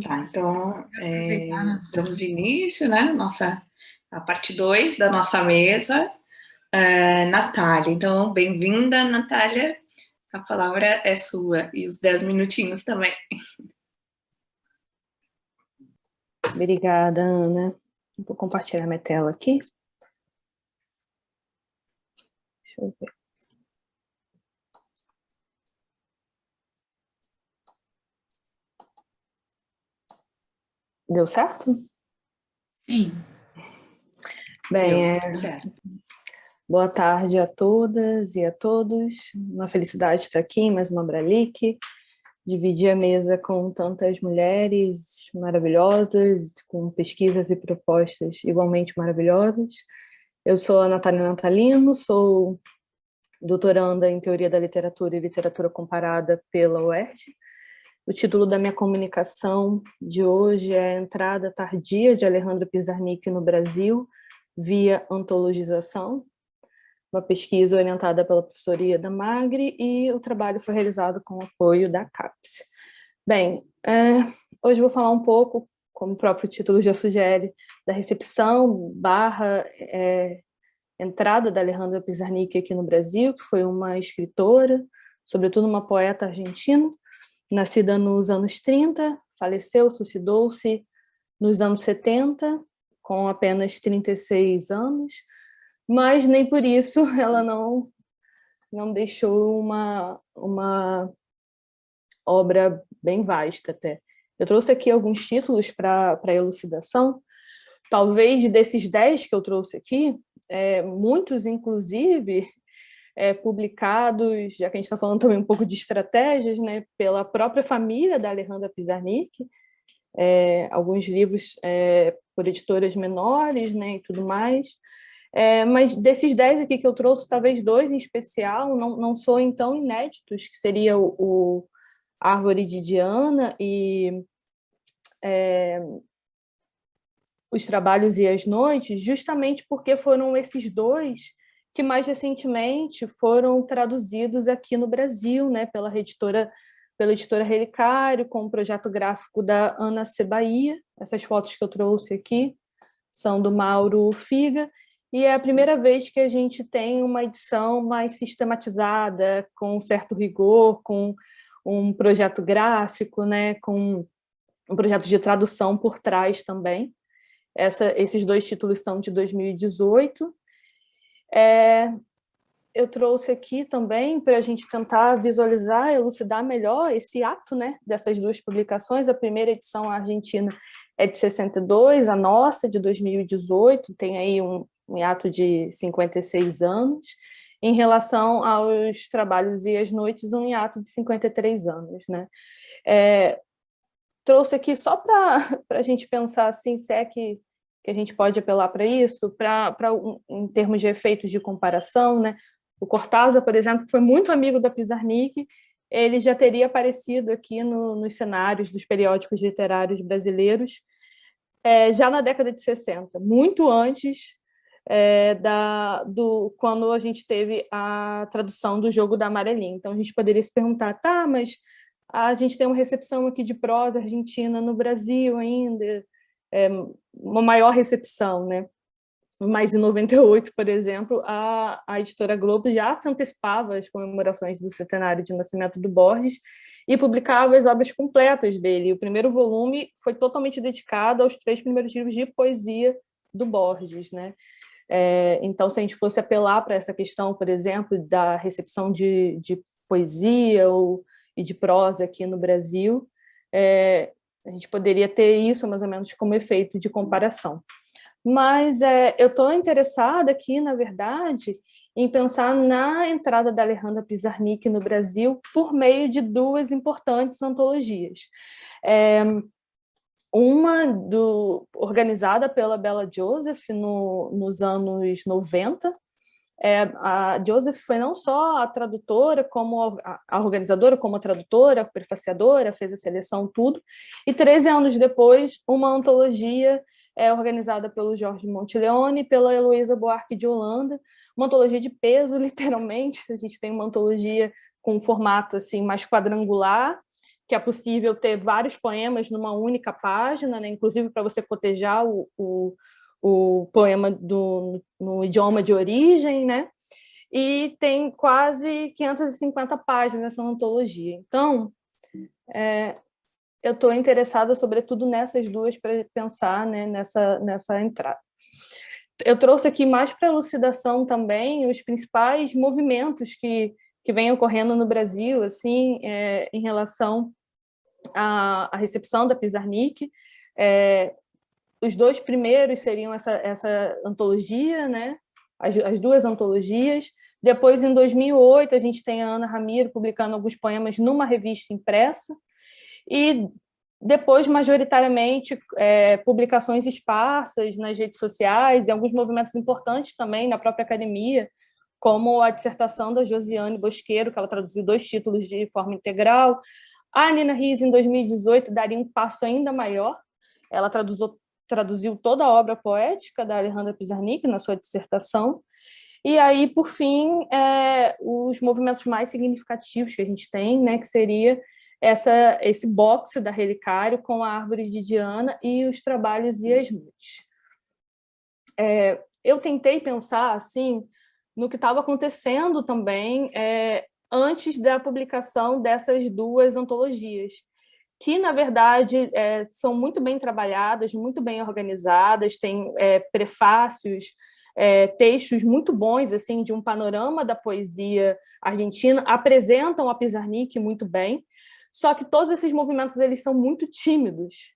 Tá, então, damos início, né, a parte 2 da nossa mesa. Natália, então, bem-vinda, Natália, a palavra é sua, e os 10 minutinhos também. Obrigada, Ana. Vou compartilhar minha tela aqui. Deixa eu ver. Deu certo? Sim. Bem, certo. Boa tarde a todas e a todos. Uma felicidade estar aqui em mais uma Bralic, dividir a mesa com tantas mulheres maravilhosas, com pesquisas e propostas igualmente maravilhosas. Eu sou a Natália Natalino, sou doutoranda em Teoria da Literatura e Literatura Comparada pela UERJ. O título da minha comunicação de hoje é a Entrada Tardia de Alejandra Pizarnik no Brasil, via antologização, uma pesquisa orientada pela professora Ieda Magri, e o trabalho foi realizado com o apoio da CAPES. Bem, hoje vou falar um pouco, como o próprio título já sugere, da recepção entrada da Alejandra Pizarnik aqui no Brasil, que foi uma escritora, sobretudo uma poeta argentina, nascida nos anos 30, faleceu, suicidou-se nos anos 70, com apenas 36 anos, mas nem por isso ela não deixou uma obra bem vasta até. Eu trouxe aqui alguns títulos para elucidação. Talvez desses 10 que eu trouxe aqui, muitos, inclusive, publicados, já que a gente está falando também um pouco de estratégias, né, pela própria família da Alejandra Pizarnik, alguns livros por editoras menores, né, e tudo mais. Mas desses 10 aqui que eu trouxe, talvez 2 em especial não soem tão inéditos, que seria o Árvore de Diana e Os Trabalhos e as Noites, justamente porque foram esses 2 que mais recentemente foram traduzidos aqui no Brasil, né, pela editora Relicário, com o projeto gráfico da Ana C. Bahia. Essas fotos que eu trouxe aqui são do Mauro Figa, e é a primeira vez que a gente tem uma edição mais sistematizada, com um certo rigor, com um projeto gráfico, né, com um projeto de tradução por trás também. Esses 2 títulos são de 2018. Eu trouxe aqui também para a gente tentar visualizar, elucidar melhor esse ato, né, dessas 2 publicações. A primeira edição argentina é de 62, a nossa, de 2018, tem aí um hiato de 56 anos, em relação aos Trabalhos e as Noites, um hiato de 53 anos. Né? Trouxe aqui só para a gente pensar assim, se é que a gente pode apelar para isso, em termos de efeitos de comparação, né? O Cortázar, por exemplo, que foi muito amigo da Pizarnik, ele já teria aparecido aqui nos cenários dos periódicos literários brasileiros já na década de 60, muito antes quando a gente teve a tradução do Jogo da Amarelinha. Então, a gente poderia se perguntar, tá, mas a gente tem uma recepção aqui de prosa argentina no Brasil ainda, uma maior recepção, né? Mas em 98, por exemplo, a editora Globo já se antecipava às comemorações do centenário de nascimento do Borges e publicava as obras completas dele. O primeiro volume foi totalmente dedicado aos 3 primeiros livros de poesia do Borges, né? Então, se a gente fosse apelar para essa questão, por exemplo, da recepção de poesia e de prosa aqui no Brasil, a gente poderia ter isso mais ou menos como efeito de comparação. Mas eu estou interessada aqui, na verdade, em pensar na entrada da Alejandra Pizarnik no Brasil por meio de 2 importantes antologias. Uma organizada pela Bella Joseph nos anos 90. A Joseph foi não só a tradutora, como a organizadora, como a tradutora, a prefaciadora, fez a seleção, tudo. E 13 anos depois, uma antologia organizada pelo Jorge Monteleone e pela Heloísa Buarque de Holanda, uma antologia de peso, literalmente. A gente tem uma antologia com um formato assim, mais quadrangular, que é possível ter vários poemas numa única página, né? Inclusive para você cotejar o poema no idioma de origem, né? E tem quase 550 páginas essa antologia. Então, eu estou interessada, sobretudo, nessas duas para pensar, né, nessa entrada. Eu trouxe aqui mais para elucidação também os principais movimentos que vêm ocorrendo no Brasil, assim, em relação à recepção da Pizarnik. Os dois primeiros seriam essa antologia, né? As duas antologias. Depois, em 2008, a gente tem a Ana Ramiro publicando alguns poemas numa revista impressa. E depois, majoritariamente, publicações esparsas nas redes sociais e alguns movimentos importantes também na própria academia, como a dissertação da Josiane Bosqueiro, que ela traduziu 2 títulos de forma integral. A Nina Riz, em 2018, daria um passo ainda maior. Ela traduziu toda a obra poética da Alejandra Pizarnik na sua dissertação. E aí, por fim, os movimentos mais significativos que a gente tem, né, que seria esse boxe da Relicário com a Árvore de Diana e os Trabalhos e as Noites. Eu tentei pensar assim no que estava acontecendo também antes da publicação dessas duas antologias, que, na verdade, são muito bem trabalhadas, muito bem organizadas, têm prefácios, textos muito bons, assim, de um panorama da poesia argentina, apresentam a Pizarnik muito bem, só que todos esses movimentos eles são muito tímidos.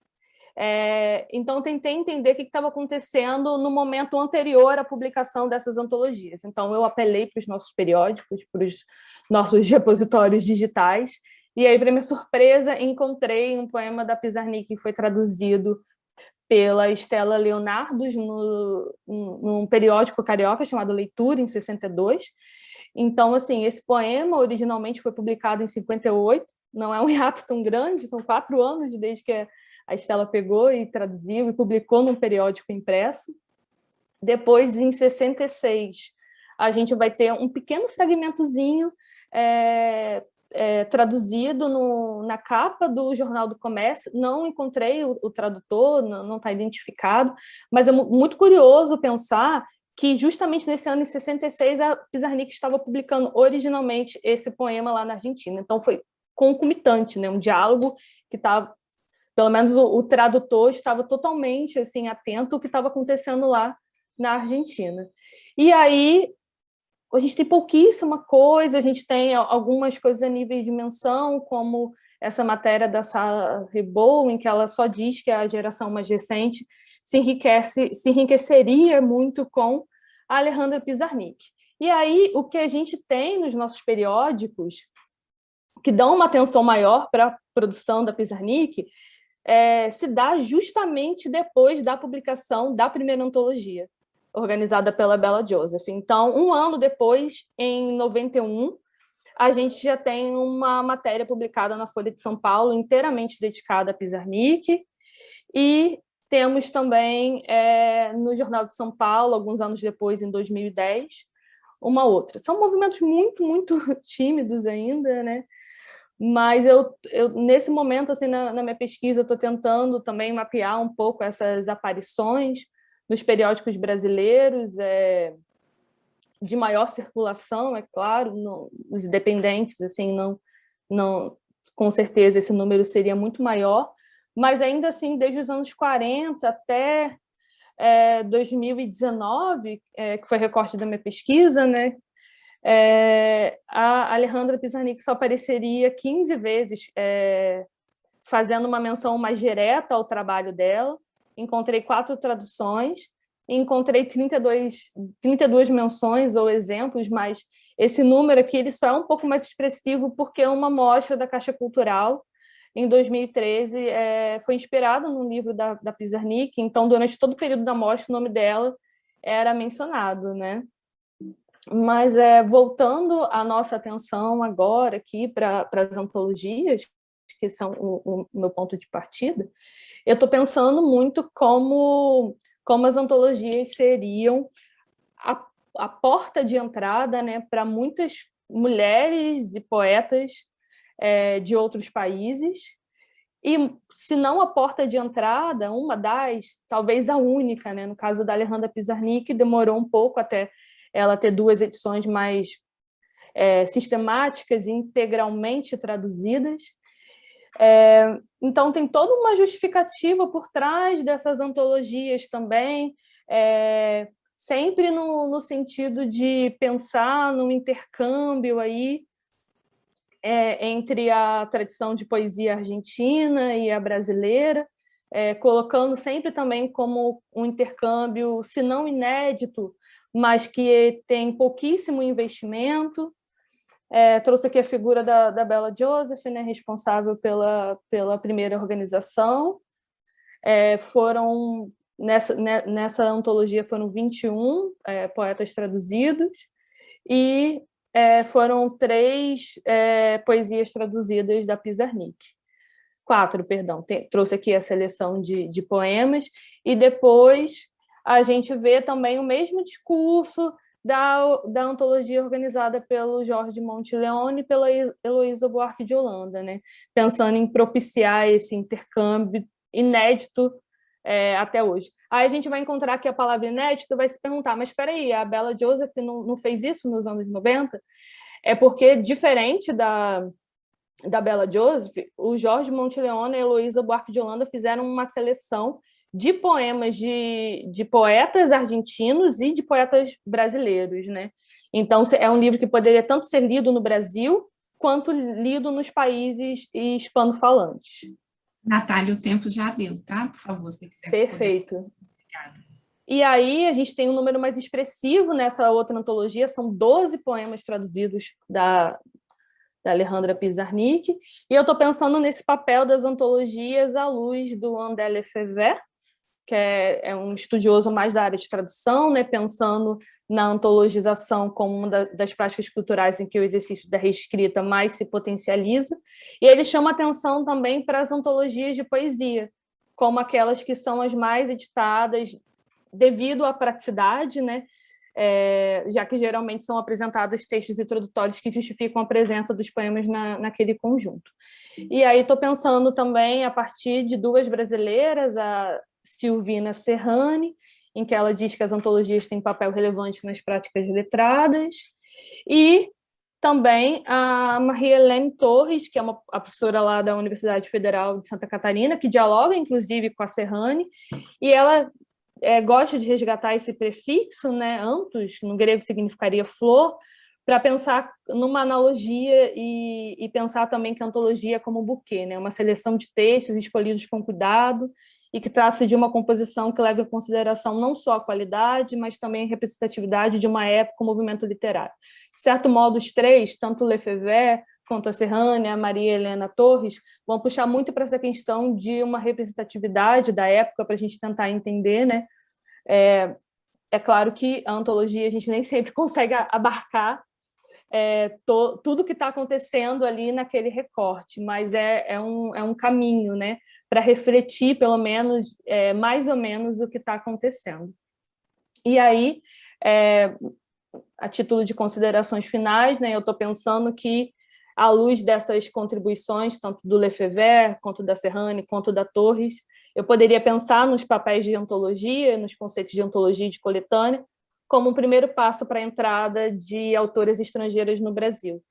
Então, tentei entender o que estava acontecendo no momento anterior à publicação dessas antologias. Então, eu apelei para os nossos periódicos, para os nossos repositórios digitais, e aí, para minha surpresa, encontrei um poema da Pizarnik que foi traduzido pela Estela Leonardos num periódico carioca chamado Leitura, em 62. Então, assim, esse poema originalmente foi publicado em 58, não é um hiato tão grande, são 4 anos desde que a Estela pegou e traduziu e publicou num periódico impresso. Depois, em 66, a gente vai ter um pequeno fragmentozinho traduzido na capa do Jornal do Comércio. Não encontrei o tradutor, não está identificado, mas é muito curioso pensar que justamente nesse ano, em 66, a Pizarnik estava publicando originalmente esse poema lá na Argentina. Então, foi concomitante, né? Um diálogo que estava, pelo menos o tradutor estava totalmente assim, atento ao que estava acontecendo lá na Argentina. E aí, a gente tem pouquíssima coisa, a gente tem algumas coisas a nível de menção, como essa matéria da Sarah Ribot, em que ela só diz que a geração mais recente se enriqueceria muito com a Alejandra Pizarnik. E aí, o que a gente tem nos nossos periódicos, que dão uma atenção maior para a produção da Pizarnik, se dá justamente depois da publicação da primeira antologia, organizada pela Bella Joseph. Então, 1 ano depois, em 91, a gente já tem uma matéria publicada na Folha de São Paulo, inteiramente dedicada a Pizarnik, e temos também, no Jornal de São Paulo, alguns anos depois, em 2010, uma outra. São movimentos muito, muito tímidos ainda, né? Mas eu nesse momento, assim, na minha pesquisa, eu estou tentando também mapear um pouco essas aparições nos periódicos brasileiros, de maior circulação, é claro, os independentes, assim, não, com certeza esse número seria muito maior, mas ainda assim, desde os anos 40 até 2019, que foi recorte da minha pesquisa, né, a Alejandra Pizarnik só apareceria 15 vezes, fazendo uma menção mais direta ao trabalho dela. Encontrei 4 traduções, encontrei 32 menções ou exemplos, mas esse número aqui ele só é um pouco mais expressivo porque uma mostra da Caixa Cultural, em 2013, foi inspirada num livro da Pizarnik, então, durante todo o período da mostra, o nome dela era mencionado, né? Mas, voltando a nossa atenção agora aqui para as antologias, que são o meu ponto de partida, eu estou pensando muito como as antologias seriam a porta de entrada, né, para muitas mulheres e poetas de outros países. E, se não a porta de entrada, uma das, talvez a única, né? No caso da Alejandra Pizarnik, demorou um pouco até ela ter 2 edições mais sistemáticas e integralmente traduzidas. Então, tem toda uma justificativa por trás dessas antologias também, sempre no sentido de pensar num intercâmbio aí, entre a tradição de poesia argentina e a brasileira, colocando sempre também como um intercâmbio, se não inédito, mas que tem pouquíssimo investimento. Trouxe aqui a figura da Bella Joseph, né, responsável pela primeira organização. Nessa antologia foram 21 poetas traduzidos, e foram 3 poesias traduzidas da Pizarnik. 4, perdão. Trouxe aqui a seleção de poemas, e depois a gente vê também o mesmo discurso da antologia organizada pelo Jorge Monteleone e pela Heloísa Buarque de Holanda, né? Pensando em propiciar esse intercâmbio inédito até hoje. Aí a gente vai encontrar aqui a palavra inédito, vai se perguntar, mas espera aí, a Bella Joseph não fez isso nos anos 90? É porque, diferente da Bella Joseph, o Jorge Monteleone e a Heloísa Buarque de Holanda fizeram uma seleção de poemas de poetas argentinos e de poetas brasileiros, né? Então, é um livro que poderia tanto ser lido no Brasil quanto lido nos países hispano-falantes. Natália, o tempo já deu, tá? Por favor, se você quiser. Perfeito. Obrigada. E aí a gente tem um número mais expressivo nessa outra antologia, são 12 poemas traduzidos da Alejandra Pizarnik, e eu estou pensando nesse papel das antologias à luz do André Lefebvre, que é um estudioso mais da área de tradução, né, pensando na antologização como uma das práticas culturais em que o exercício da reescrita mais se potencializa, e ele chama atenção também para as antologias de poesia, como aquelas que são as mais editadas devido à praticidade, né, já que geralmente são apresentados textos introdutórios que justificam a presença dos poemas naquele conjunto. E aí estou pensando também a partir de 2 brasileiras, a Silvina Serrani, em que ela diz que as antologias têm papel relevante nas práticas letradas, e também a Maria Helene Torres, que é a professora lá da Universidade Federal de Santa Catarina, que dialoga, inclusive, com a Serrani, e ela gosta de resgatar esse prefixo, né, anthos, no grego significaria flor, para pensar numa analogia e pensar também que a antologia é como um buquê, né, uma seleção de textos escolhidos com cuidado e que trata de uma composição que leva em consideração não só a qualidade, mas também a representatividade de uma época ou movimento literário. De certo modo, os 3, tanto Lefebvre quanto a Serrani, a Maria Helena Torres, vão puxar muito para essa questão de uma representatividade da época para a gente tentar entender, né? É claro que a antologia a gente nem sempre consegue abarcar tudo que está acontecendo ali naquele recorte, mas é um caminho, né, para refletir, pelo menos, mais ou menos, o que está acontecendo. E aí, a título de considerações finais, né, eu estou pensando que, à luz dessas contribuições, tanto do Lefebvre, quanto da Serrani, quanto da Torres, eu poderia pensar nos papéis de antologia, nos conceitos de antologia e de coletânea, como um primeiro passo para a entrada de autoras estrangeiras no Brasil.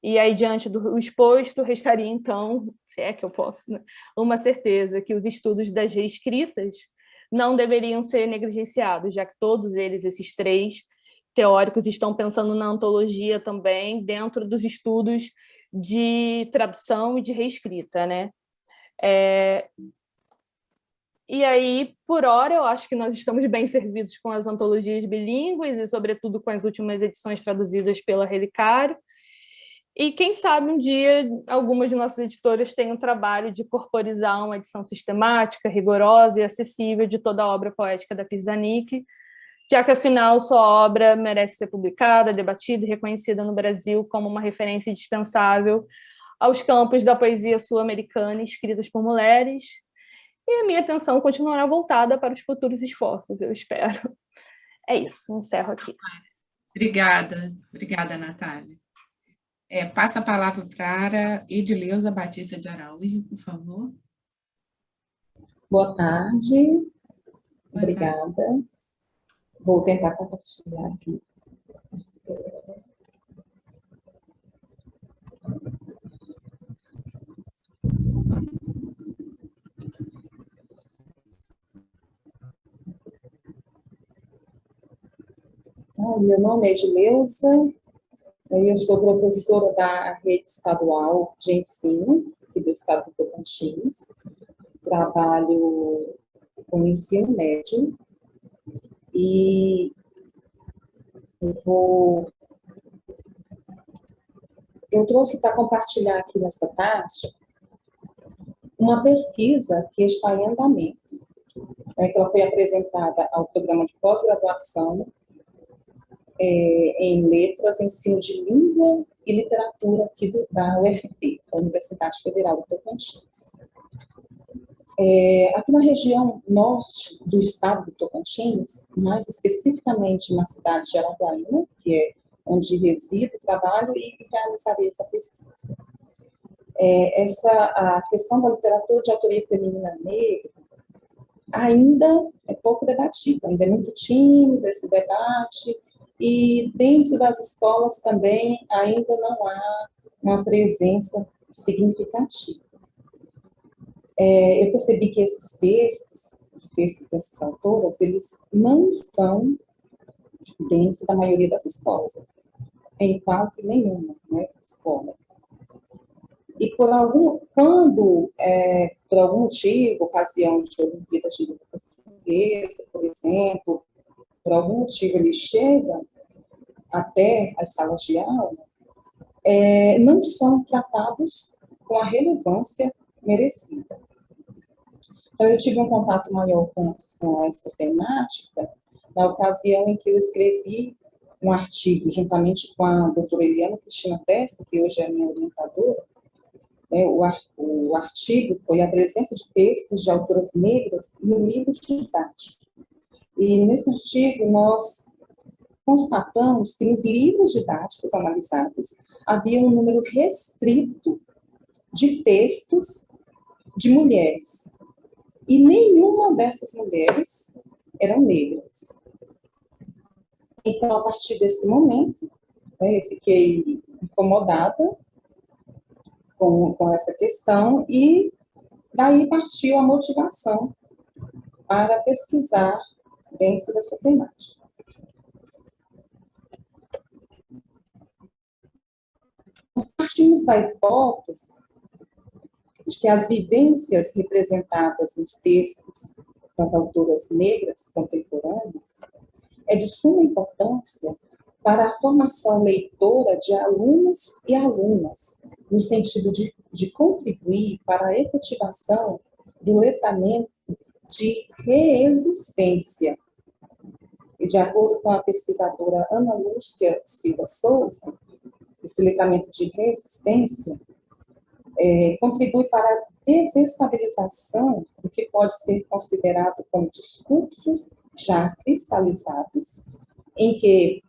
E aí, diante do exposto, restaria, então, se é que eu posso, né, uma certeza que os estudos das reescritas não deveriam ser negligenciados, já que todos eles, esses 3 teóricos, estão pensando na antologia também dentro dos estudos de tradução e de reescrita, né? E aí, por hora, eu acho que nós estamos bem servidos com as antologias bilíngues e, sobretudo, com as últimas edições traduzidas pela Relicário. E, quem sabe, um dia, algumas de nossas editoras tenham o trabalho de corporizar uma edição sistemática, rigorosa e acessível de toda a obra poética da Pizarnik, já que, afinal, sua obra merece ser publicada, debatida e reconhecida no Brasil como uma referência indispensável aos campos da poesia sul-americana escritas por mulheres. E a minha atenção continuará voltada para os futuros esforços, eu espero. É isso, encerro aqui. Obrigada, Natália. Passa a palavra para Edileuza Batista de Araújo, por favor. Boa tarde. Boa Obrigada. tarde. Vou tentar compartilhar aqui. Meu nome é Edileuza, eu sou professora da rede estadual de ensino aqui do estado do Tocantins, trabalho com ensino médio e eu trouxe para compartilhar aqui nesta tarde uma pesquisa que está em andamento, que ela foi apresentada ao programa de pós-graduação em letras, ensino de língua e literatura aqui da UFT, da Universidade Federal do Tocantins. Aqui na região norte do estado do Tocantins, mais especificamente na cidade de Araguaína, que é onde resido, trabalho e realizarei essa pesquisa. A questão da literatura de autoria feminina negra ainda é pouco debatida, ainda é muito tímido esse debate, e dentro das escolas também ainda não há uma presença significativa. Eu percebi que esses textos, os textos dessas autoras, eles não estão dentro da maioria das escolas, em quase nenhuma, né, escola. E por algum motivo, ocasião de Olimpíadas de Língua Portuguesa, por exemplo, por algum motivo ele chega até as salas de aula, não são tratados com a relevância merecida. Então, eu tive um contato maior com essa temática na ocasião em que eu escrevi um artigo, juntamente com a doutora Eliana Cristina Testa, que hoje é a minha orientadora. O artigo foi a presença de textos de autoras negras no livro didático. E nesse artigo nós constatamos que nos livros didáticos analisados havia um número restrito de textos de mulheres. E nenhuma dessas mulheres eram negras. Então, a partir desse momento, eu fiquei incomodada com essa questão e daí partiu a motivação para pesquisar dentro dessa temática. Nós partimos da hipótese de que as vivências representadas nos textos das autoras negras contemporâneas é de suma importância para a formação leitora de alunos e alunas, no sentido de contribuir para a efetivação do letramento de reexistência. E de acordo com a pesquisadora Ana Lúcia Silva Souza, esse letramento de resistência contribui para a desestabilização do que pode ser considerado como discursos já cristalizados, em que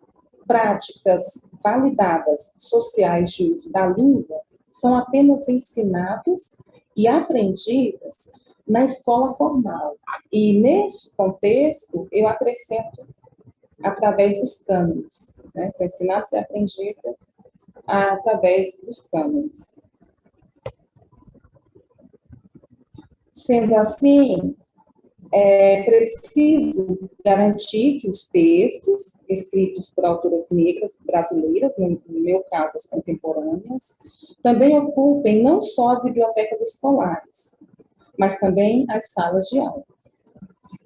práticas validadas sociais de uso da língua são apenas ensinadas e aprendidas na escola formal. E, nesse contexto, eu acrescento através dos cânones, né? São ensinados e aprendidas através dos cânones. Sendo assim, é preciso garantir que os textos escritos por autoras negras brasileiras, no meu caso as contemporâneas, também ocupem não só as bibliotecas escolares, mas também as salas de aulas,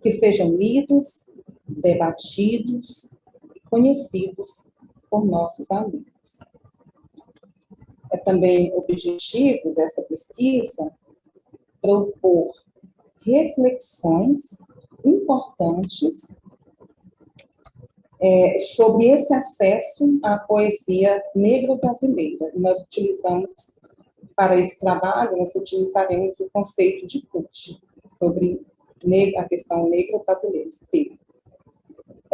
que sejam lidos, debatidos e conhecidos por nossos alunos. É também objetivo desta pesquisa propor reflexões importantes sobre esse acesso à poesia negro-brasileira. Nós utilizamos, para esse trabalho, nós utilizaremos o conceito de CUT, sobre a questão negro-brasileira, esse termo.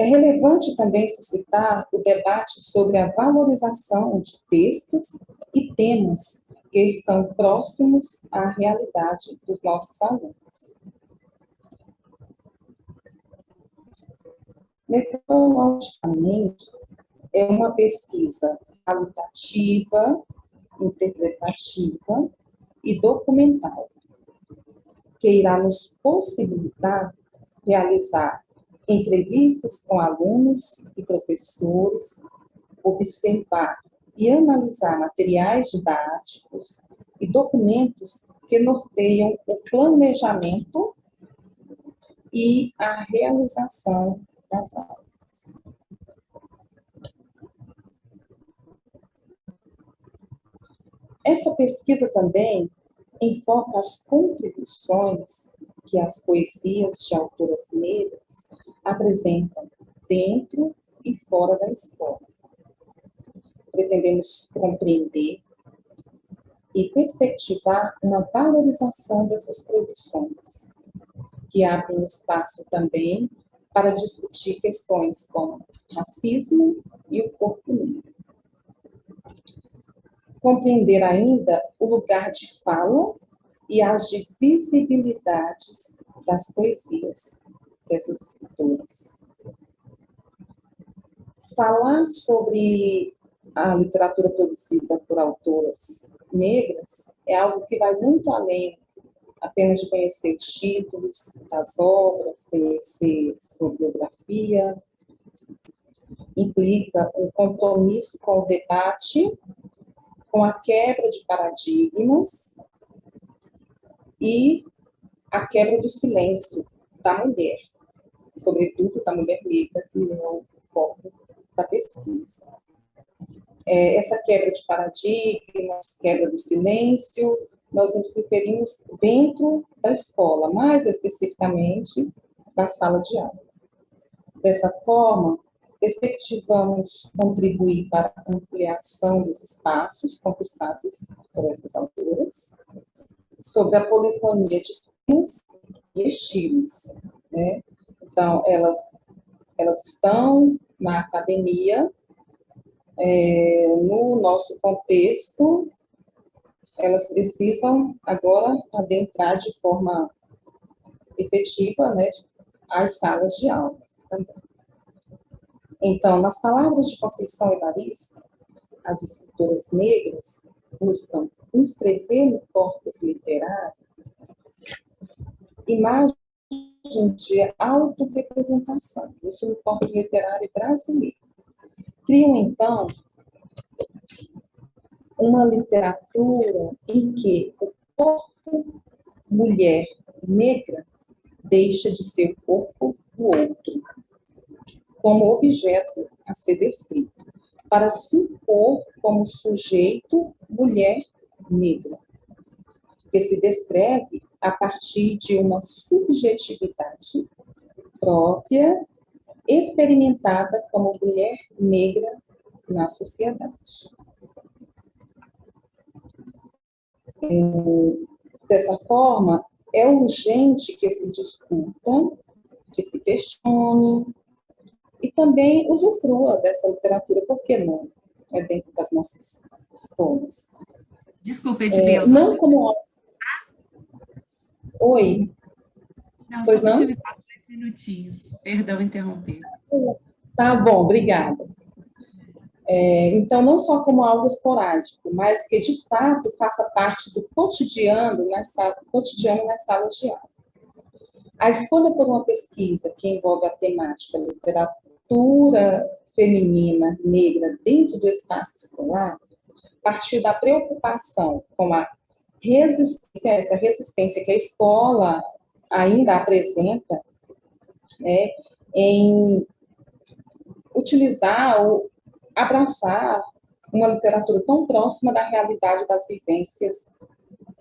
É relevante também suscitar o debate sobre a valorização de textos e temas que estão próximos à realidade dos nossos alunos. Metodologicamente, é uma pesquisa qualitativa, interpretativa e documental, que irá nos possibilitar realizar entrevistas com alunos e professores, observar e analisar materiais didáticos e documentos que norteiam o planejamento e a realização das aulas. Essa pesquisa também enfoca as contribuições que as poesias de autoras negras apresentam dentro e fora da escola. Pretendemos compreender e perspectivar uma valorização dessas produções, que abrem espaço também para discutir questões como racismo e o corpo negro. Compreender ainda o lugar de fala e as divisibilidades das poesias dessas escritoras. Falar sobre a literatura produzida por autoras negras é algo que vai muito além apenas de conhecer os títulos das obras, conhecer sua biografia. Implica um compromisso com o debate, com a quebra de paradigmas e a quebra do silêncio da mulher, sobretudo da mulher negra, que é o foco da pesquisa. Essa quebra de paradigmas, quebra do silêncio, nós nos referimos dentro da escola, mais especificamente da sala de aula. Dessa forma, perspectivamos contribuir para a ampliação dos espaços conquistados por essas autoras, sobre a polifonia de temas e estilos, né? Então, elas estão na academia, no nosso contexto, elas precisam agora adentrar de forma efetiva, né, as salas de aulas também. Então, nas palavras de Conceição Evaristo, as escritoras negras buscam inscrever no corpus literário imagens de autorrepresentação, isso no corpus literário brasileiro. Criam, então, uma literatura em que o corpo mulher negra deixa de ser o corpo do outro, como objeto a ser descrito, para se impor como sujeito mulher negra, que se descreve a partir de uma subjetividade própria, experimentada como mulher negra na sociedade. Dessa forma, é urgente que se discuta, que se questione, e também usufrua dessa literatura, por que não? Dentro das nossas escolas. Desculpa, Edileuza. Não como... Oi? Não, pois só para utilizar 2 minutinhos. Perdão interromper. Tá bom, obrigada. Então, não só como algo esporádico, mas que, de fato, faça parte do cotidiano nas salas de aula. A escolha por uma pesquisa que envolve a temática literatura feminina negra dentro do espaço escolar, partiu da preocupação com a resistência, essa resistência que a escola ainda apresenta, né, em utilizar ou abraçar uma literatura tão próxima da realidade das vivências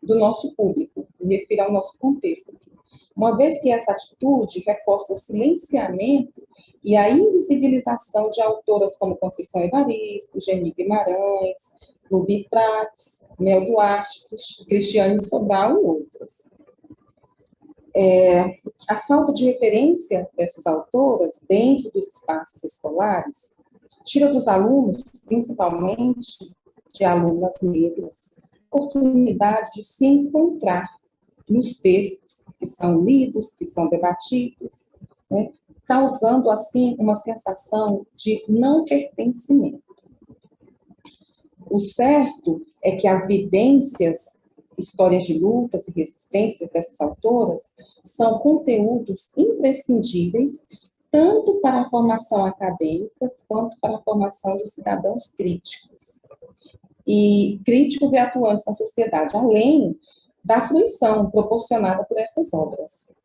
do nosso público, me refiro ao nosso contexto aqui. Uma vez que essa atitude reforça o silenciamento e a invisibilização de autoras como Conceição Evaristo, Geni Guimarães, Ruby Prates, Mel Duarte, Cristiane Sobral e outras. A falta de referência dessas autoras dentro dos espaços escolares tira dos alunos, principalmente de alunas negras, oportunidade de se encontrar nos textos que são lidos, que são debatidos, né, causando, assim, uma sensação de não pertencimento. O certo é que as vivências, histórias de lutas e resistências dessas autoras são conteúdos imprescindíveis tanto para a formação acadêmica quanto para a formação de cidadãos críticos. E críticos e atuantes na sociedade, além da fruição proporcionada por essas obras.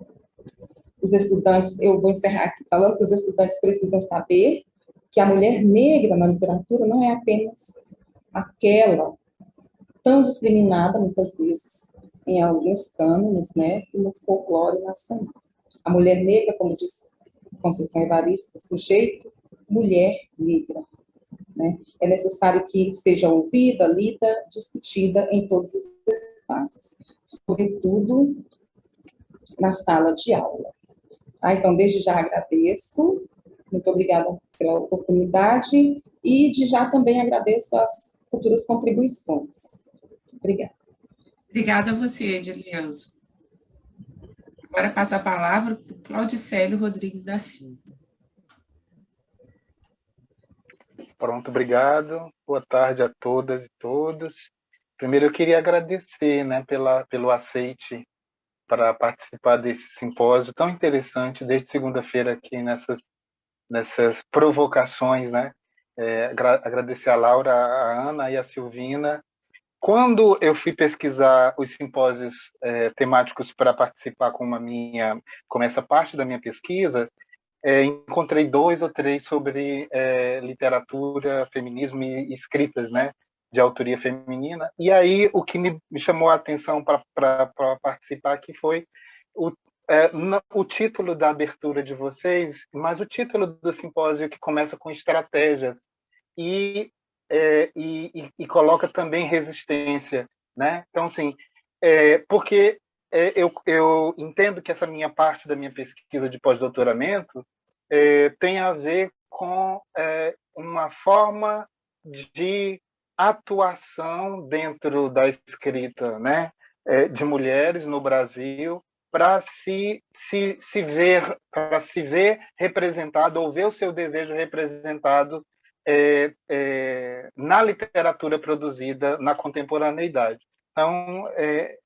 Os estudantes, eu vou encerrar aqui falando que os estudantes precisam saber que a mulher negra na literatura não é apenas aquela tão discriminada, muitas vezes, em alguns cânones, né, e no folclore nacional. A mulher negra, como disse Conceição Evaristo, sujeito, mulher negra. Né? É necessário que seja ouvida, lida, discutida em todos os espaços, sobretudo na sala de aula. Tá? Então, desde já agradeço, muito obrigada pela oportunidade, e de já também agradeço as futuras contribuições. Obrigada. Obrigada a você, Edileuza. Agora passo a palavra para o Claudicélio Rodrigues da Silva. Pronto, obrigado. Boa tarde a todas e todos. Primeiro, eu queria agradecer, né, pelo aceite para participar desse simpósio tão interessante, desde segunda-feira aqui nessas provocações, né? Agradecer a Laura, a Ana e a Silvina. Quando eu fui pesquisar os simpósios temáticos para participar com essa parte da minha pesquisa, encontrei 2 ou 3 sobre literatura, feminismo e escritas, né, de autoria feminina. E aí o que me chamou a atenção para participar aqui foi o título da abertura de vocês, mas o título do simpósio, que começa com estratégias e coloca também resistência, né? Então, assim, porque eu entendo que essa minha parte da minha pesquisa de pós-doutoramento tem a ver com uma forma de atuação dentro da escrita, né, de mulheres no Brasil, para se ver representado, ou ver o seu desejo representado na literatura produzida na contemporaneidade. Então, é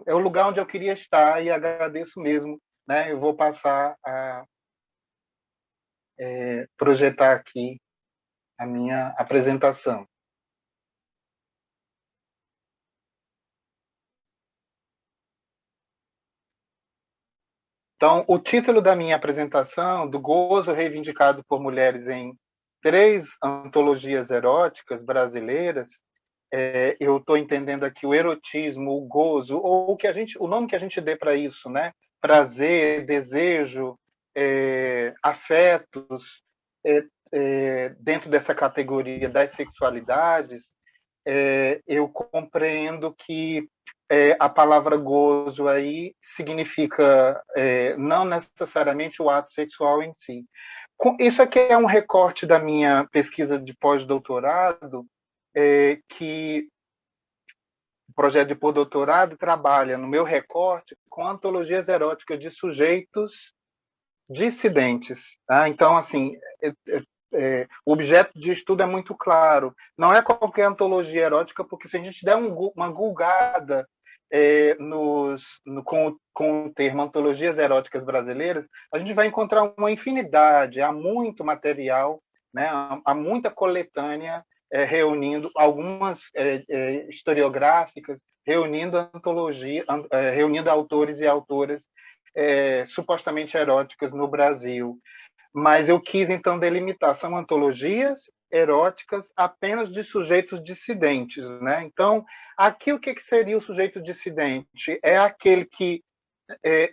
o lugar onde eu queria estar, e agradeço mesmo, né? Eu vou passar a projetar aqui a minha apresentação. Então, o título da minha apresentação, do gozo reivindicado por mulheres em 3 antologias eróticas brasileiras, eu estou entendendo aqui o erotismo, o gozo, ou o nome que a gente dê para isso, né? Prazer, desejo, afetos, dentro dessa categoria das sexualidades, eu compreendo que a palavra gozo aí significa não necessariamente o ato sexual em si. Isso aqui é um recorte da minha pesquisa de pós-doutorado, que o projeto de pós-doutorado trabalha, no meu recorte, com antologias eróticas de sujeitos dissidentes. Tá? Então, assim, o objeto de estudo é muito claro. Não é qualquer antologia erótica, porque se a gente der uma gulgada com o termo antologias eróticas brasileiras, a gente vai encontrar uma infinidade, há muito material, né? Há muita coletânea reunindo, algumas historiográficas, reunindo antologia, reunindo autores e autoras supostamente eróticas no Brasil. Mas eu quis, então, delimitar. São antologias eróticas apenas de sujeitos dissidentes, né? Então, aqui o que seria o sujeito dissidente? É aquele que,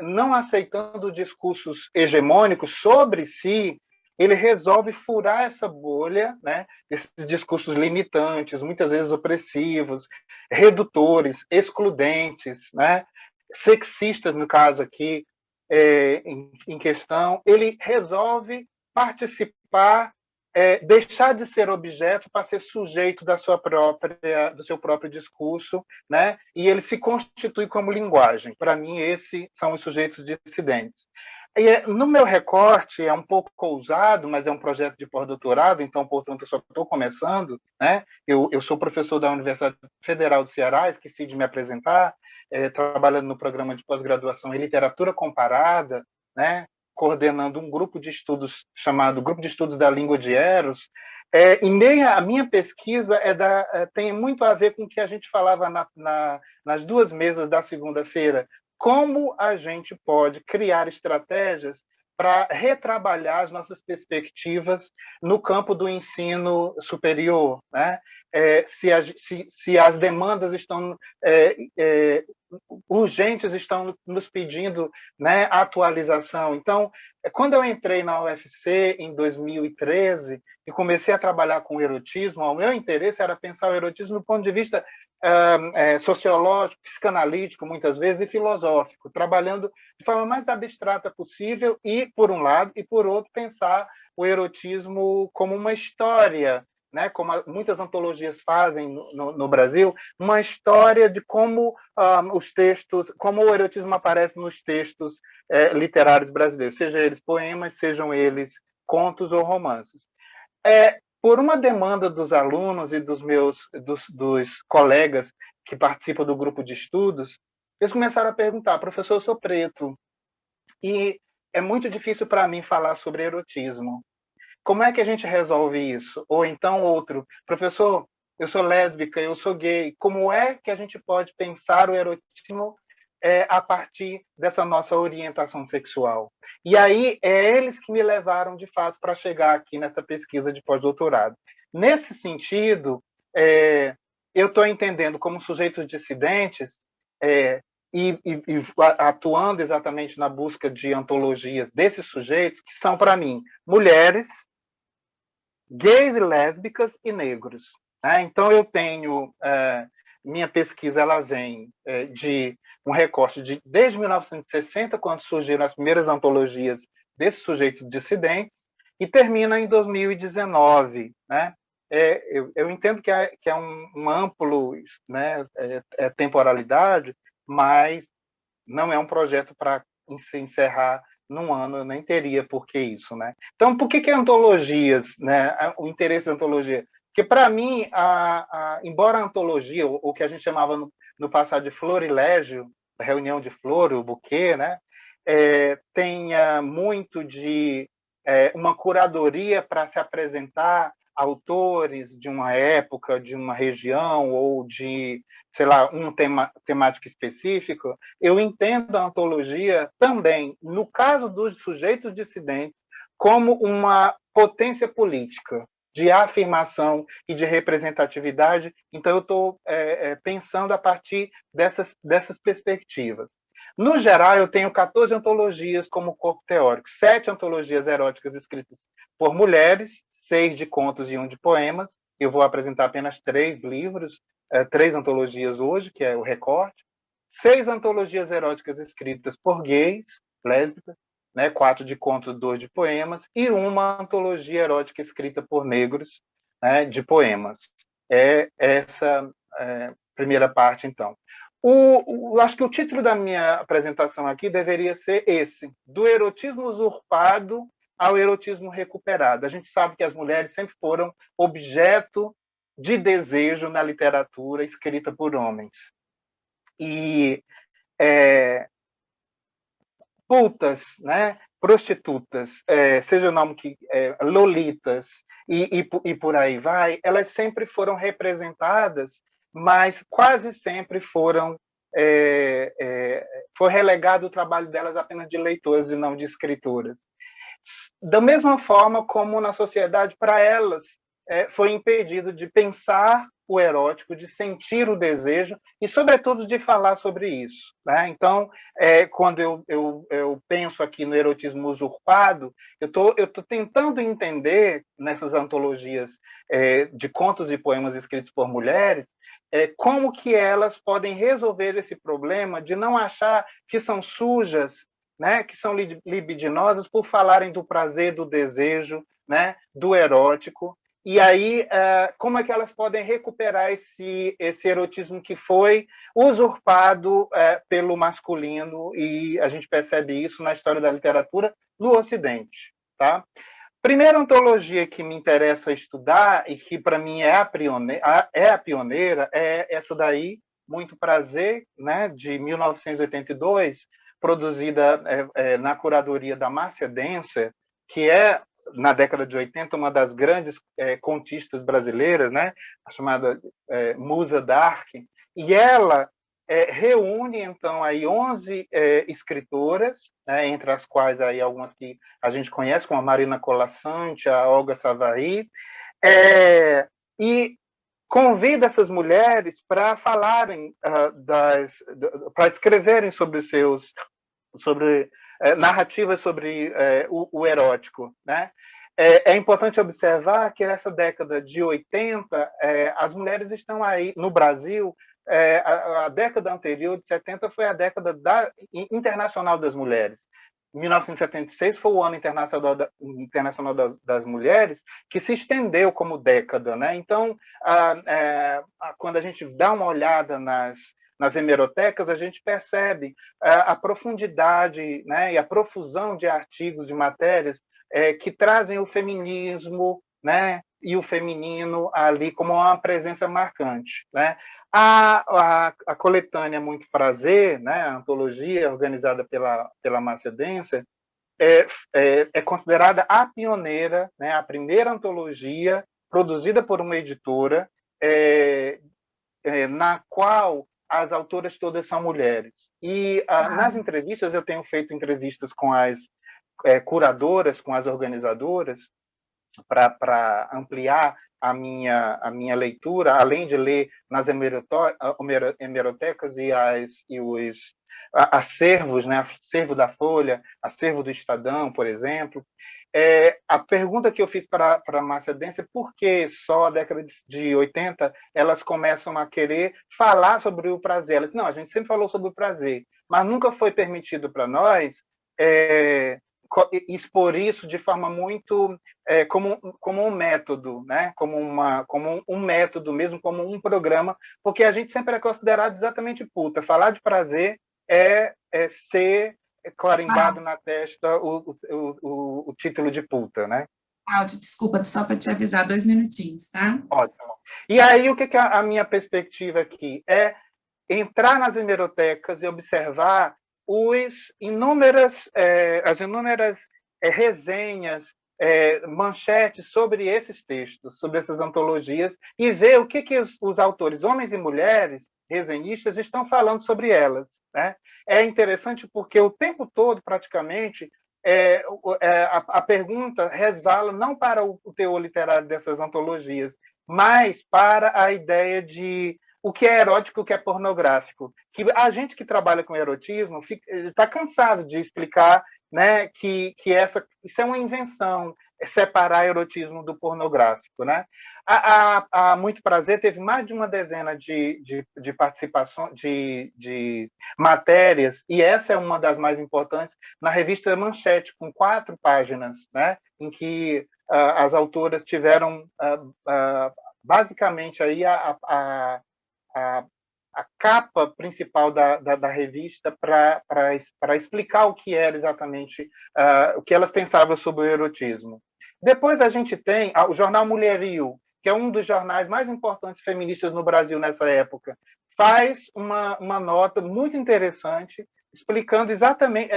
não aceitando discursos hegemônicos sobre si, ele resolve furar essa bolha, né? Esses discursos limitantes, muitas vezes opressivos, redutores, excludentes, né? Sexistas, no caso aqui, em questão, ele resolve participar, deixar de ser objeto para ser sujeito do seu próprio discurso, né? E ele se constitui como linguagem. Para mim, esses são os sujeitos dissidentes. E, no meu recorte, é um pouco ousado, mas é um projeto de pós-doutorado, então, portanto, eu só estou começando, né? Eu sou professor da Universidade Federal do Ceará, esqueci de me apresentar, trabalhando no programa de pós-graduação em literatura comparada, né? Coordenando um grupo de estudos chamado Grupo de Estudos da Língua de Eros. A minha pesquisa tem muito a ver com o que a gente falava nas duas mesas da segunda-feira, como a gente pode criar estratégias para retrabalhar as nossas perspectivas no campo do ensino superior, né? Se as demandas estão urgentes, estão nos pedindo, né, atualização. Então, quando eu entrei na UFC em 2013 e comecei a trabalhar com o erotismo, o meu interesse era pensar o erotismo do ponto de vista sociológico, psicanalítico, muitas vezes, e filosófico, trabalhando de forma mais abstrata possível e, por um lado, e, por outro, pensar o erotismo como uma história, né, como muitas antologias fazem no Brasil, uma história de como os textos, como o erotismo aparece nos textos literários brasileiros, sejam eles poemas, sejam eles contos ou romances. Por uma demanda dos alunos e dos colegas que participam do grupo de estudos, eles começaram a perguntar: professor, eu sou preto e é muito difícil para mim falar sobre erotismo. Como é que a gente resolve isso? Ou então outro: professor, eu sou lésbica, eu sou gay, como é que a gente pode pensar o erotismo a partir dessa nossa orientação sexual? E aí, eles que me levaram, de fato, para chegar aqui nessa pesquisa de pós-doutorado. Nesse sentido, eu estou entendendo como sujeitos dissidentes e atuando exatamente na busca de antologias desses sujeitos, que são, para mim, mulheres, gays e lésbicas e negros. Né? Então, eu tenho... minha pesquisa ela vem de um recorte desde 1960, quando surgiram as primeiras antologias desses sujeitos dissidentes, e termina em 2019. Né? Eu entendo que é um amplo, né, temporalidade, mas não é um projeto para se encerrar num ano, eu nem teria por que isso. Né? Então, por que antologias, né? O interesse da antologia? Porque, para mim, embora a antologia, o que a gente chamava no passado de florilégio, a reunião de flor, o buquê, né, tenha muito de uma curadoria para se apresentar autores de uma época, de uma região, ou de, sei lá, temática específica, eu entendo a antologia também, no caso dos sujeitos dissidentes, como uma potência política, de afirmação e de representatividade. Então, eu estou pensando a partir dessas perspectivas. No geral, eu tenho 14 antologias como corpo teórico, 7 antologias eróticas escritas por mulheres, 6 de contos e 1 de poemas. Eu vou apresentar apenas 3 livros, 3 antologias hoje, que é o recorte. 6 antologias eróticas escritas por gays, lésbicas, né, 4 de contos, 2 de poemas, e uma antologia erótica escrita por negros, né, de poemas. Essa primeira parte, então. Acho que o título da minha apresentação aqui deveria ser esse: do erotismo usurpado ao erotismo recuperado. A gente sabe que as mulheres sempre foram objeto de desejo na literatura escrita por homens. E putas, né, prostitutas, seja o nome que lolitas e por aí vai, elas sempre foram representadas, mas quase sempre foi relegado o trabalho delas apenas de leitoras e não de escritoras. Da mesma forma como na sociedade, para elas, foi impedido de pensar o erótico, de sentir o desejo e, sobretudo, de falar sobre isso. Né? Então, quando eu penso aqui no erotismo usurpado, eu estou tentando entender, nessas antologias de contos e poemas escritos por mulheres, como que elas podem resolver esse problema de não achar que são sujas né, que são libidinosas por falarem do prazer, do desejo, né, do erótico. E aí, como é que elas podem recuperar esse erotismo que foi usurpado pelo masculino? E a gente percebe isso na história da literatura no Ocidente, tá? Primeira antologia que me interessa estudar e que para mim é a pioneira é essa daí, Muito Prazer, né, de 1982, produzida na curadoria da Márcia Dencer, que é, na década de 80, uma das grandes contistas brasileiras, né, a chamada Musa Dark, e ela reúne, então, aí 11 escritoras, né, entre as quais aí algumas que a gente conhece, como a Marina Colasanti, a Olga Savary, e convida essas mulheres para falarem, para escreverem sobre narrativas sobre o erótico, né? É importante observar que nessa década de 80, as mulheres estão aí no Brasil. A década anterior, de 70, foi a década internacional das mulheres. 1976 foi o ano internacional das mulheres, que se estendeu como década, né? Então, quando a gente dá uma olhada nas hemerotecas, a gente percebe a profundidade, né, e a profusão de artigos, de matérias que trazem o feminismo, né, e o feminino ali como uma presença marcante, né? A coletânea Muito Prazer, né, a antologia organizada pela Márcia Dencer, é considerada a pioneira, né, a primeira antologia produzida por uma editora na qual as autoras todas são mulheres. E nas entrevistas, eu tenho feito entrevistas com as curadoras, com as organizadoras, para ampliar a minha leitura, além de ler nas hemerotecas e os acervos, né, acervo da Folha, acervo do Estadão, por exemplo. A pergunta que eu fiz para a Márcia Dencer é por que só a década de 80 elas começam a querer falar sobre o prazer? Elas, não, a gente sempre falou sobre o prazer, mas nunca foi permitido para nós expor isso de forma muito como um método, né? como um método mesmo, como um programa, porque a gente sempre é considerado exatamente puta. Falar de prazer é ser carimbado na testa o título de puta, né? Cláudio, desculpa, só para te avisar, 2 minutinhos, tá? Ótimo. E aí, o que é a minha perspectiva aqui? É entrar nas hemerotecas e observar as inúmeras resenhas, manchetes sobre esses textos, sobre essas antologias, e ver o que os autores, homens e mulheres, resenhistas, estão falando sobre elas, né? É interessante porque o tempo todo, praticamente, a pergunta resvala não para o teor literário dessas antologias, mas para a ideia de o que é erótico, o que é pornográfico. Que a gente que trabalha com erotismo está cansado de explicar, né, que isso é uma invenção, separar erotismo do pornográfico, né? A Muito Prazer teve mais de uma dezena de participações, de matérias, e essa é uma das mais importantes, na revista Manchete, com 4 páginas, né, em que as autoras tiveram basicamente aí a capa principal da revista para explicar o que era exatamente, o que elas pensavam sobre o erotismo. Depois a gente tem o jornal Mulherio, que é um dos jornais mais importantes feministas no Brasil nessa época, faz uma nota muito interessante explicando exatamente,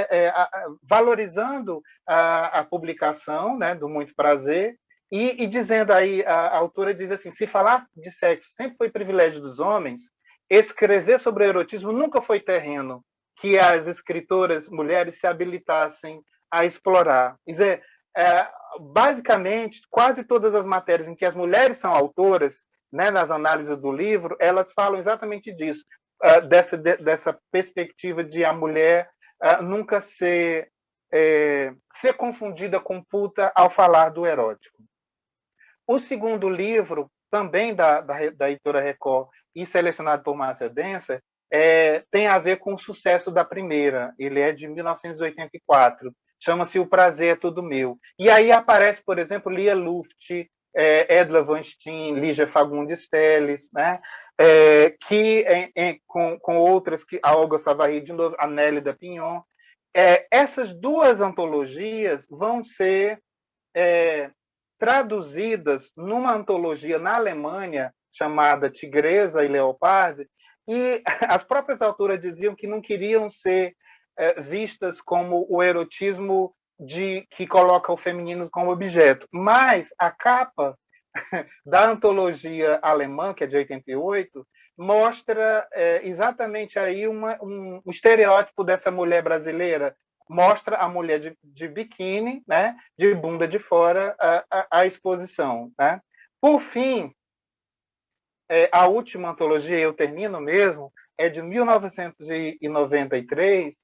valorizando a publicação, né, do Muito Prazer, e dizendo aí, a autora diz assim, se falar de sexo sempre foi privilégio dos homens, escrever sobre o erotismo nunca foi terreno que as escritoras mulheres se habilitassem a explorar. Quer dizer, basicamente, quase todas as matérias em que as mulheres são autoras, né, nas análises do livro, elas falam exatamente disso, dessa perspectiva de a mulher nunca ser confundida com puta ao falar do erótico. O segundo livro, também da editora Record, e selecionado por Márcia Dencer, tem a ver com o sucesso da primeira. Ele é de 1984. Chama-se O Prazer é Tudo Meu. E aí aparece, por exemplo, Lia Luft, Edla Van Steen, Lígia Fagundes Telles, né? Que com outras, que a Olga Savary, de novo, a Nélida Pinhon. Essas duas antologias vão ser traduzidas numa antologia na Alemanha chamada Tigresa e Leopardi, e as próprias autoras diziam que não queriam ser vistas como o erotismo que coloca o feminino como objeto. Mas a capa da antologia alemã, que é de 88, mostra exatamente aí um estereótipo dessa mulher brasileira. Mostra a mulher de biquíni, né, de bunda de fora, a exposição. Né? Por fim, a última antologia, eu termino mesmo, é de 1993,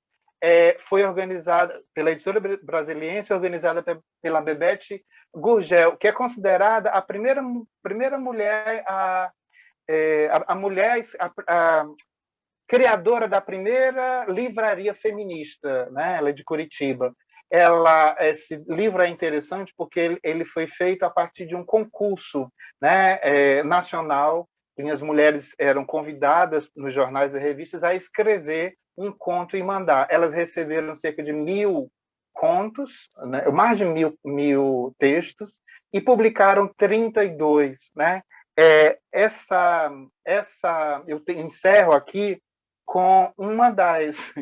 foi organizada pela editora brasiliense, organizada pela Bebete Gurgel, que é considerada a primeira mulher, a criadora da primeira livraria feminista, né? Ela é de Curitiba. Esse livro é interessante porque ele foi feito a partir de um concurso, né, nacional, e as mulheres eram convidadas nos jornais e revistas a escrever um conto e mandar. Elas receberam cerca de 1000 contos, né, mais de 1000 textos, e publicaram 32. Né? Eu encerro aqui com uma das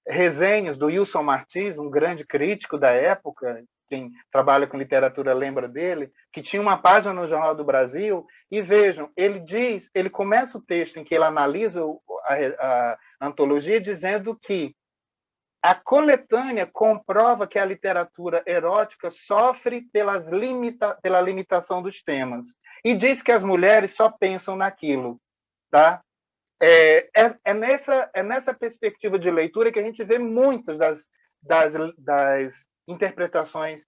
resenhas do Wilson Martins, um grande crítico da época, quem trabalha com literatura lembra dele, que tinha uma página no Jornal do Brasil, e vejam, ele começa o texto em que ele analisa a antologia dizendo que a coletânea comprova que a literatura erótica sofre pela limitação dos temas, e diz que as mulheres só pensam naquilo. Tá? É nessa perspectiva de leitura que a gente vê muitas das interpretações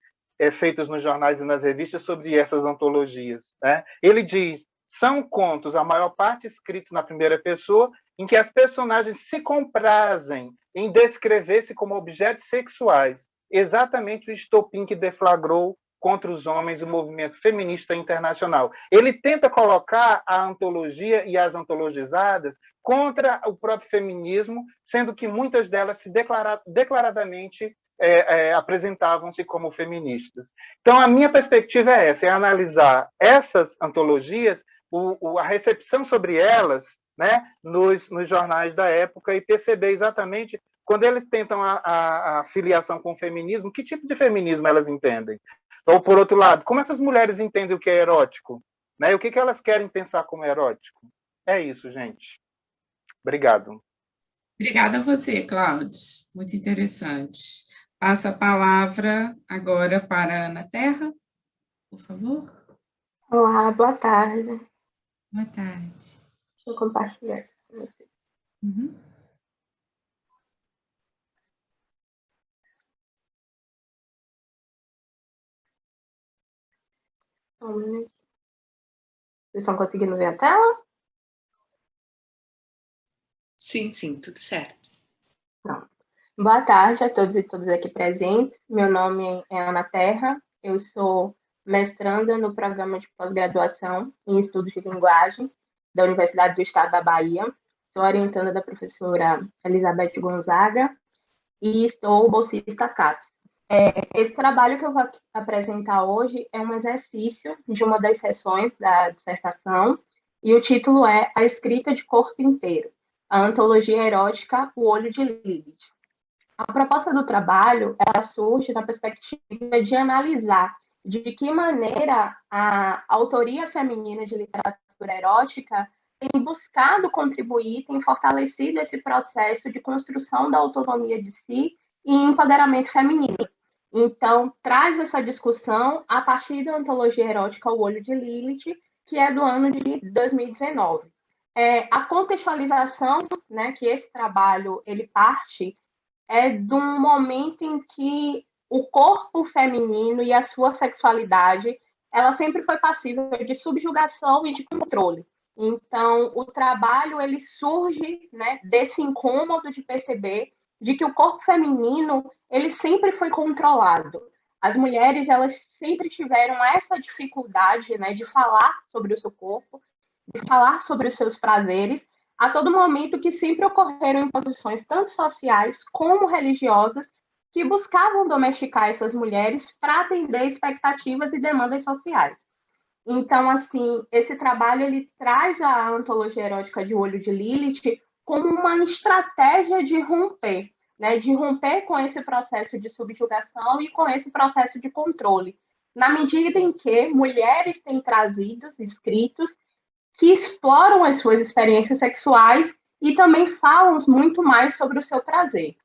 feitas nos jornais e nas revistas sobre essas antologias. Né? Ele diz, são contos, a maior parte escritos na primeira pessoa, em que as personagens se comprazem em descrever-se como objetos sexuais, exatamente o estopim que deflagrou contra os homens o movimento feminista internacional. Ele tenta colocar a antologia e as antologizadas contra o próprio feminismo, sendo que muitas delas se declaradamente apresentavam-se como feministas. Então, a minha perspectiva é essa, é analisar essas antologias, a recepção sobre elas, né, nos jornais da época, e perceber exatamente, quando eles tentam a filiação com o feminismo, que tipo de feminismo elas entendem. Ou, por outro lado, como essas mulheres entendem o que é erótico? Né? E o que elas querem pensar como erótico? É isso, gente. Obrigado. Obrigada a você, Cláudio. Muito interessante. Passo a palavra agora para a Ana Terra, por favor. Olá, boa tarde. Boa tarde. Deixa eu compartilhar aqui com você. Uhum. Vocês estão conseguindo ver a tela? Sim, tudo certo. Pronto. Boa tarde a todos e todas aqui presentes. Meu nome é Ana Terra, eu sou mestranda no programa de pós-graduação em Estudos de Linguagem da Universidade do Estado da Bahia. Sou orientanda da professora Elizabeth Gonzaga e estou bolsista CAPES. Esse trabalho que eu vou apresentar hoje é um exercício de uma das sessões da dissertação, e o título é A Escrita de Corpo Inteiro, a Antologia Erótica, O Olho de Lilith. A proposta do trabalho, ela surge na perspectiva de analisar de que maneira a autoria feminina de literatura erótica tem buscado contribuir, tem fortalecido esse processo de construção da autonomia de si e empoderamento feminino. Então, traz essa discussão a partir da antologia erótica O Olho de Lilith, que é do ano de 2019. A contextualização, né, que esse trabalho ele parte é de um momento em que o corpo feminino e a sua sexualidade ela sempre foi passível de subjugação e de controle. Então, o trabalho ele surge, né, desse incômodo de perceber de que o corpo feminino ele sempre foi controlado. As mulheres elas sempre tiveram essa dificuldade, né, de falar sobre o seu corpo, de falar sobre os seus prazeres, a todo momento que sempre ocorreram imposições tanto sociais como religiosas que buscavam domesticar essas mulheres para atender expectativas e demandas sociais. Então, assim, esse trabalho ele traz a antologia erótica de Olho de Lilith como uma estratégia de romper, né, de romper com esse processo de subjugação e com esse processo de controle, na medida em que mulheres têm trazido escritos que exploram as suas experiências sexuais e também falam muito mais sobre o seu prazer.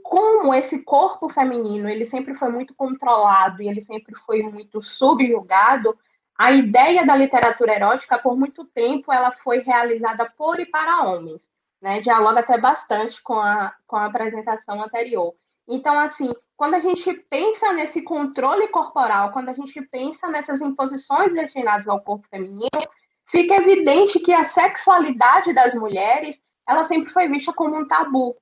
Como esse corpo feminino ele sempre foi muito controlado e ele sempre foi muito subjugado, a ideia da literatura erótica, por muito tempo, ela foi realizada por e para homens, né? Dialoga até bastante com a apresentação anterior. Então, assim, quando a gente pensa nesse controle corporal, quando a gente pensa nessas imposições destinadas ao corpo feminino, fica evidente que a sexualidade das mulheres, ela sempre foi vista como um tabu,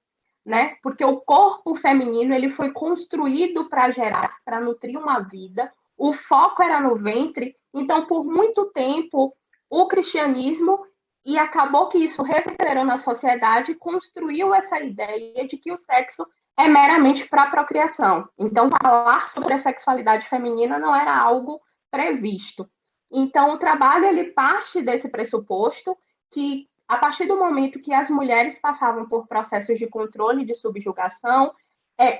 né? Porque o corpo feminino ele foi construído para gerar, para nutrir uma vida. O foco era no ventre. Então, por muito tempo, o cristianismo e acabou que isso reverberou na sociedade, construiu essa ideia de que o sexo é meramente para a procriação. Então, falar sobre a sexualidade feminina não era algo previsto. Então, o trabalho ele parte desse pressuposto que a partir do momento que as mulheres passavam por processos de controle e de subjugação,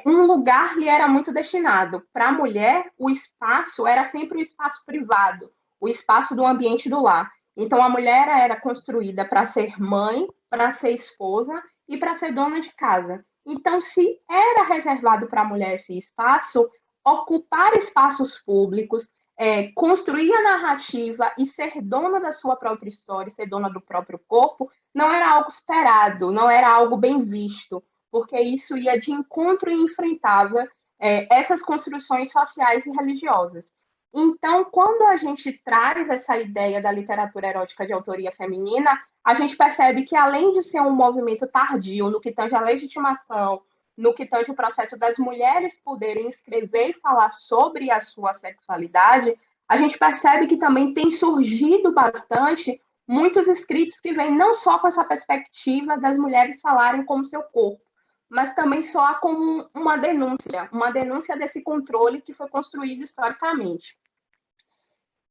um lugar lhe era muito destinado. Para a mulher, o espaço era sempre o espaço privado, o espaço do ambiente do lar. Então, a mulher era construída para ser mãe, para ser esposa e para ser dona de casa. Então, se era reservado para a mulher esse espaço, ocupar espaços públicos, construir a narrativa e ser dona da sua própria história, ser dona do próprio corpo, não era algo esperado, não era algo bem visto, porque isso ia de encontro e enfrentava essas construções sociais e religiosas. Então, quando a gente traz essa ideia da literatura erótica de autoria feminina, a gente percebe que, além de ser um movimento tardio no que tange a legitimação, no que tange o processo das mulheres poderem escrever e falar sobre a sua sexualidade, a gente percebe que também tem surgido bastante muitos escritos que vêm não só com essa perspectiva das mulheres falarem como seu corpo, mas também só como uma denúncia desse controle que foi construído historicamente.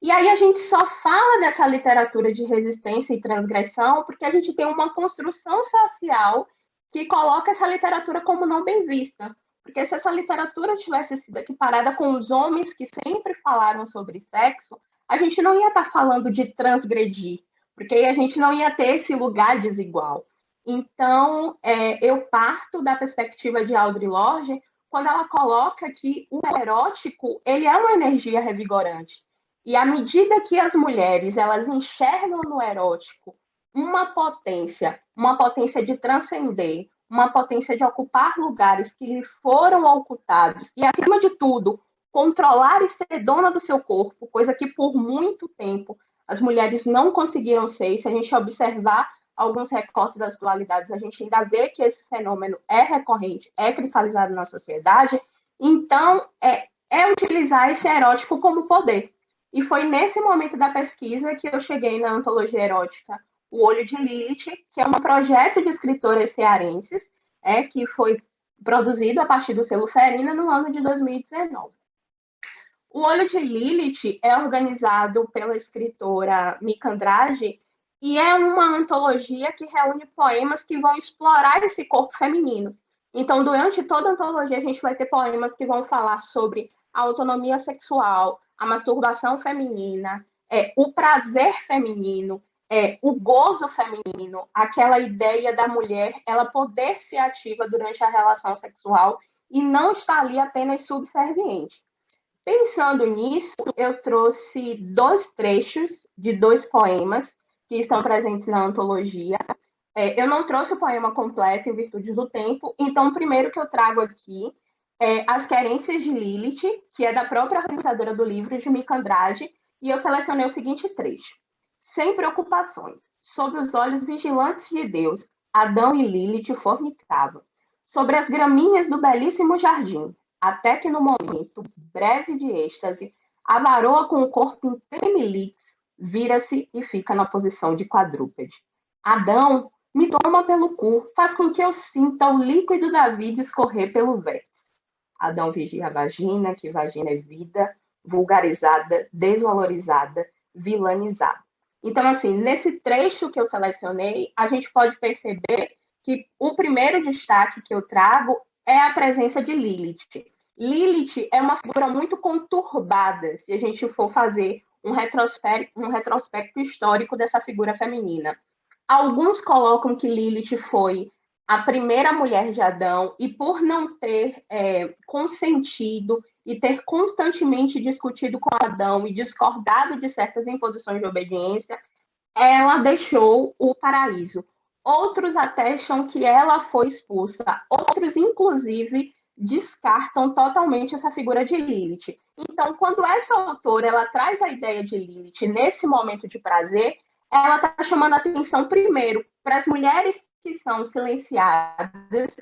E aí a gente só fala dessa literatura de resistência e transgressão porque a gente tem uma construção social que coloca essa literatura como não bem vista. Porque se essa literatura tivesse sido equiparada com os homens que sempre falaram sobre sexo, a gente não ia estar falando de transgredir, porque aí a gente não ia ter esse lugar desigual. Então, eu parto da perspectiva de Audre Lorde quando ela coloca que o erótico ele é uma energia revigorante. E à medida que as mulheres elas enxergam no erótico uma potência de transcender, uma potência de ocupar lugares que lhe foram ocultados e, acima de tudo, controlar e ser dona do seu corpo, coisa que por muito tempo as mulheres não conseguiram ser. E se a gente observar alguns recortes das dualidades, a gente ainda vê que esse fenômeno é recorrente, é cristalizado na sociedade. Então, é utilizar esse erótico como poder. E foi nesse momento da pesquisa que eu cheguei na antologia erótica O Olho de Lilith, que é um projeto de escritoras cearenses, que foi produzido a partir do selo Ferina no ano de 2019. O Olho de Lilith é organizado pela escritora Mica Andrade e é uma antologia que reúne poemas que vão explorar esse corpo feminino. Então, durante toda a antologia, a gente vai ter poemas que vão falar sobre a autonomia sexual, a masturbação feminina, o prazer feminino, o gozo feminino, aquela ideia da mulher ela poder ser ativa durante a relação sexual e não estar ali apenas subserviente. Pensando nisso, eu trouxe 2 trechos de 2 poemas que estão presentes na antologia. Eu não trouxe o poema completo em virtude do tempo, então o primeiro que eu trago aqui é As Querências de Lilith, que é da própria organizadora do livro, de Mica Andrade, e eu selecionei o seguinte trecho. sem preocupações, sob os olhos vigilantes de Deus, Adão e Lilith fornicavam, sobre as gramíneas do belíssimo jardim, até que no momento breve de êxtase, a varoa com o corpo em tremeliques vira-se e fica na posição de quadrúpede. Adão me toma pelo cu, faz com que eu sinta o líquido da vida escorrer pelo vértice. Adão vigia a vagina, que vagina é vida, vulgarizada, desvalorizada, vilanizada. Então, assim, nesse trecho que eu selecionei, a gente pode perceber que o primeiro destaque que eu trago é a presença de Lilith. Lilith é uma figura muito conturbada, se a gente for fazer um retrospecto histórico dessa figura feminina. Alguns colocam que Lilith foi a primeira mulher de Adão e por não ter consentido e ter constantemente discutido com Adão e discordado de certas imposições de obediência, ela deixou o paraíso. Outros até acham que ela foi expulsa, outros, inclusive, descartam totalmente essa figura de Lilith. Então, quando essa autora ela traz a ideia de Lilith nesse momento de prazer, ela está chamando a atenção, primeiro, para as mulheres que são silenciadas,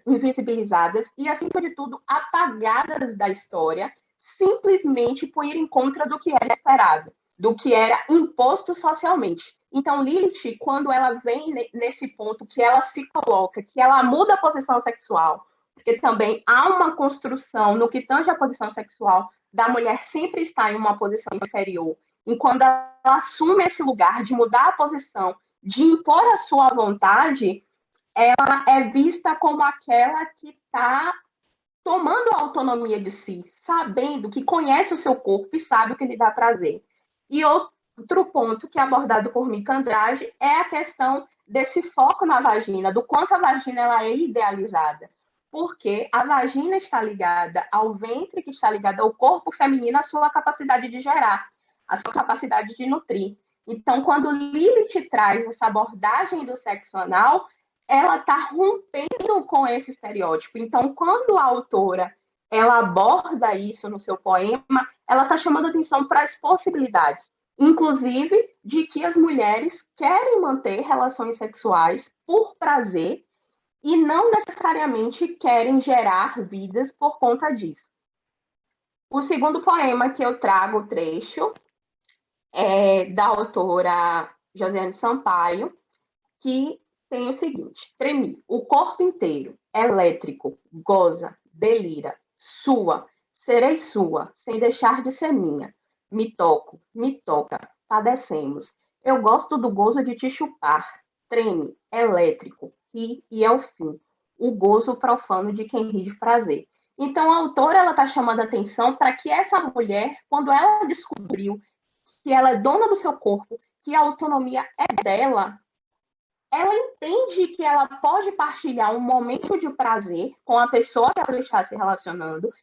invisibilizadas e, acima de tudo, apagadas da história, simplesmente por ir em contra do que era esperado, do que era imposto socialmente. Então, Lilith, quando ela vem nesse ponto que ela se coloca, que ela muda a posição sexual, porque também há uma construção no que tange a posição sexual da mulher sempre estar em uma posição inferior, e quando ela assume esse lugar de mudar a posição, de impor a sua vontade, ela é vista como aquela que está tomando a autonomia de si, sabendo que conhece o seu corpo e sabe o que lhe dá prazer. E outro ponto que é abordado por Mika Andrade é a questão desse foco na vagina, do quanto a vagina ela é idealizada. Porque a vagina está ligada ao ventre, que está ligado ao corpo feminino, a sua capacidade de gerar, a sua capacidade de nutrir. Então, quando Lilith traz essa abordagem do sexo anal, ela está rompendo com esse estereótipo. Então, quando a autora ela aborda isso no seu poema, ela está chamando atenção para as possibilidades, inclusive de que as mulheres querem manter relações sexuais por prazer e não necessariamente querem gerar vidas por conta disso. O segundo poema que eu trago o trecho é da autora Josiane Sampaio, que tem o seguinte: tremi, o corpo inteiro, elétrico, goza, delira, sua, serei sua, sem deixar de ser minha. Me toco, me toca, padecemos. Eu gosto do gozo de te chupar. Treme, elétrico, e é o fim. O gozo profano de quem ri de prazer. Então, a autora ela está chamando a atenção para que essa mulher, quando ela descobriu que ela é dona do seu corpo, que a autonomia é dela, ela entende que ela pode partilhar um momento de prazer com a pessoa que ela está se relacionando,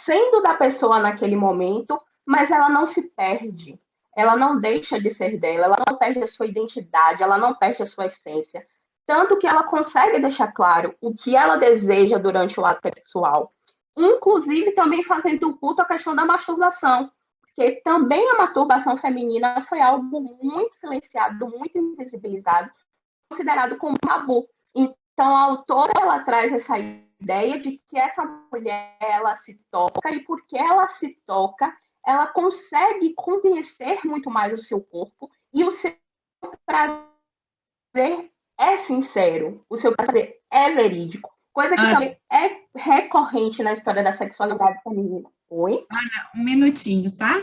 sendo da pessoa naquele momento, mas ela não se perde. Ela não deixa de ser dela, ela não perde a sua identidade, ela não perde a sua essência. Tanto que ela consegue deixar claro o que ela deseja durante o ato sexual. Inclusive, também fazendo o culto à questão da masturbação, porque também a masturbação feminina foi algo muito silenciado, muito invisibilizado, considerado como tabu. Então, a autora ela traz essa ideia de que essa mulher ela se toca e porque ela se toca, ela consegue conhecer muito mais o seu corpo e o seu prazer é sincero, o seu prazer é verídico, coisa que também é recorrente na história da sexualidade feminina. Oi? Ana, um minutinho, tá?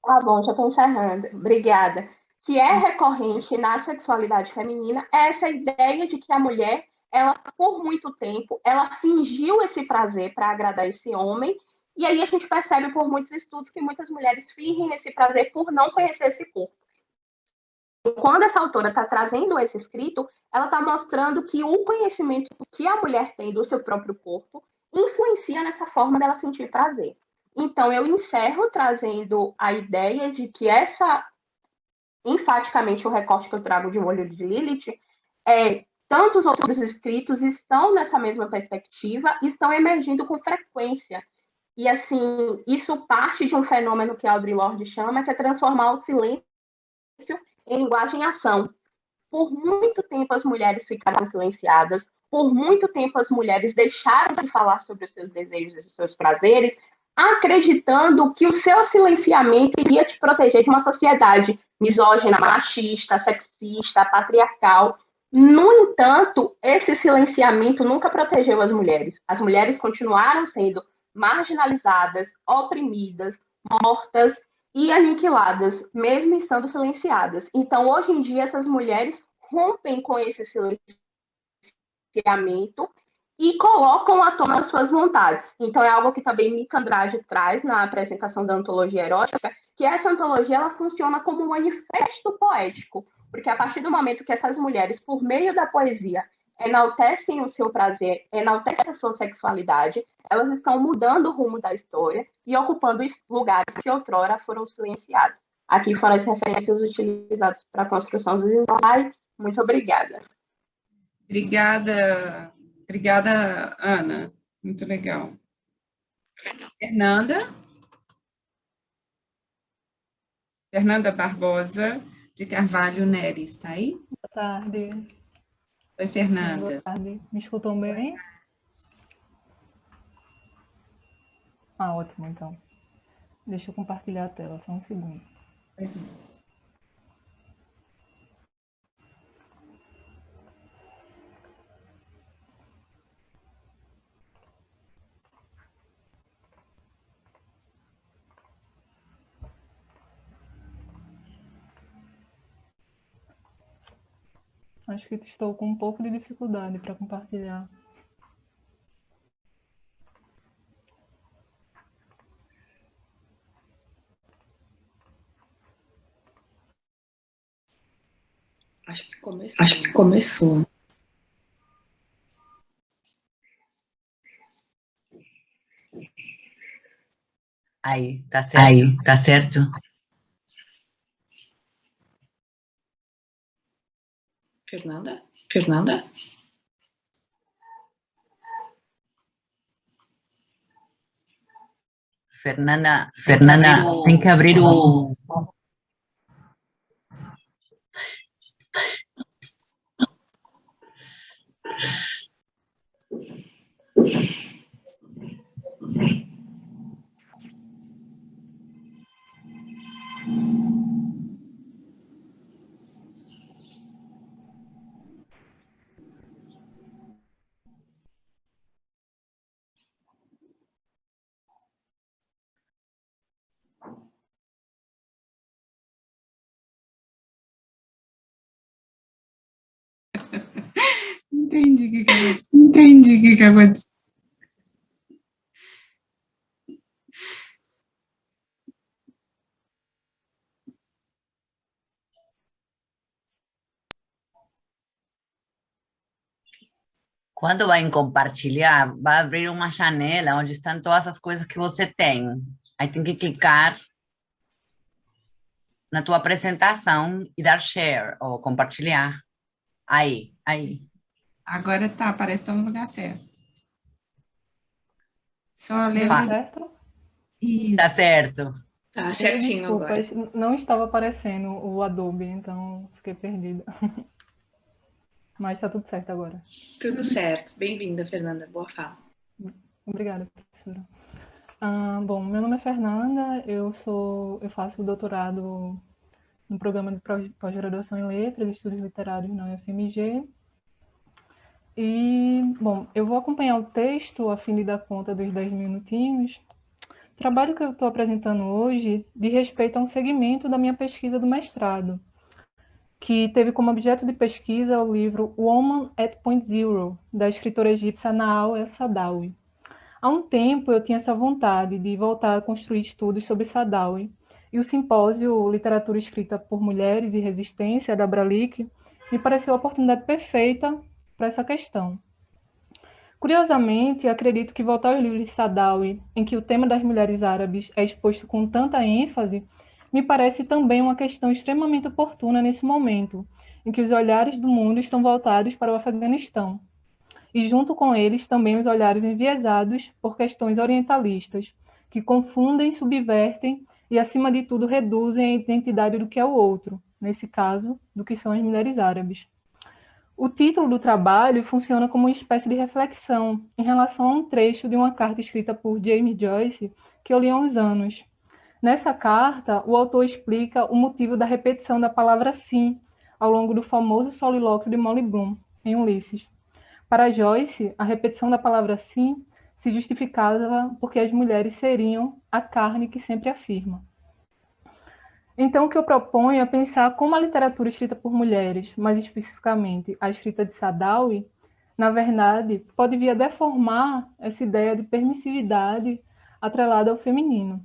Tá bom, já estou encerrando. Obrigada. Que é recorrente na sexualidade feminina é essa ideia de que a mulher, ela por muito tempo, ela fingiu esse prazer para agradar esse homem, e aí a gente percebe por muitos estudos que muitas mulheres fingem esse prazer por não conhecer esse corpo. Quando essa autora está trazendo esse escrito, ela está mostrando que o conhecimento que a mulher tem do seu próprio corpo influencia nessa forma dela sentir prazer. Então, eu encerro trazendo a ideia de que enfaticamente, o recorte que eu trago de O Olho de Lilith, tantos outros escritos estão nessa mesma perspectiva, estão emergindo com frequência. E, assim, isso parte de um fenômeno que Audre Lorde chama, que é transformar o silêncio em linguagem e ação. Por muito tempo as mulheres ficaram silenciadas, por muito tempo as mulheres deixaram de falar sobre os seus desejos e os seus prazeres, acreditando que o seu silenciamento iria te proteger de uma sociedade misógina, machista, sexista, patriarcal. No entanto, esse silenciamento nunca protegeu as mulheres. As mulheres continuaram sendo marginalizadas, oprimidas, mortas e aniquiladas, mesmo estando silenciadas. Então, hoje em dia, essas mulheres rompem com esse silenciamento e colocam à tona as suas vontades. Então, é algo que também Mika Andrade traz na apresentação da antologia erótica, que essa antologia ela funciona como um manifesto poético, porque a partir do momento que essas mulheres, por meio da poesia, enaltecem o seu prazer, enaltecem a sua sexualidade, elas estão mudando o rumo da história e ocupando lugares que outrora foram silenciados. Aqui foram as referências utilizadas para a construção dos slides. Muito obrigada. Obrigada, Ana. Muito legal. Fernanda Barbosa de Carvalho Neres, está aí? Boa tarde. Oi, Fernanda. Boa tarde. Me escutam bem? Ah, ótimo, então. Deixa eu compartilhar a tela, só um segundo. Pois não. Acho que estou com um pouco de dificuldade para compartilhar. Acho que começou. Aí, tá certo? Fernanda? Fernanda, tem que abrir o... Entendi o que aconteceu. Quando vai compartilhar, vai abrir uma janela onde estão todas as coisas que você tem. Aí tem que clicar na tua apresentação e dar share, ou compartilhar. Aí. Agora tá, parece que está no lugar certo. Só Deu lembra... certo? Isso. Tá certo. Tá certinho agora. Desculpas, não estava aparecendo o Adobe, então fiquei perdida. Mas está tudo certo agora. Tudo certo. Bem-vinda, Fernanda. Boa fala. Obrigada, professora. Bom, meu nome é Fernanda, eu faço doutorado no programa de pós-graduação em Letras e Estudos Literários na UFMG. E, bom, eu vou acompanhar o texto a fim de dar conta dos 10 minutinhos. O trabalho que eu estou apresentando hoje diz respeito a um segmento da minha pesquisa do mestrado, que teve como objeto de pesquisa o livro Woman at Point Zero, da escritora egípcia Naal el-Saadawi. Há um tempo eu tinha essa vontade de voltar a construir estudos sobre Saadawi, e o simpósio Literatura Escrita por Mulheres e Resistência, da Abralic, me pareceu a oportunidade perfeita para essa questão. Curiosamente, acredito que voltar ao livro de Saadawi, em que o tema das mulheres árabes é exposto com tanta ênfase, me parece também uma questão extremamente oportuna nesse momento, em que os olhares do mundo estão voltados para o Afeganistão, e junto com eles também os olhares enviesados por questões orientalistas, que confundem, subvertem e, acima de tudo, reduzem a identidade do que é o outro, nesse caso, do que são as mulheres árabes. O título do trabalho funciona como uma espécie de reflexão em relação a um trecho de uma carta escrita por James Joyce, que eu li há uns anos. Nessa carta, o autor explica o motivo da repetição da palavra sim ao longo do famoso solilóquio de Molly Bloom, em Ulisses. Para Joyce, a repetição da palavra sim se justificava porque as mulheres seriam a carne que sempre afirma. Então, o que eu proponho é pensar como a literatura escrita por mulheres, mais especificamente a escrita de Saadawi, na verdade, pode vir a deformar essa ideia de permissividade atrelada ao feminino.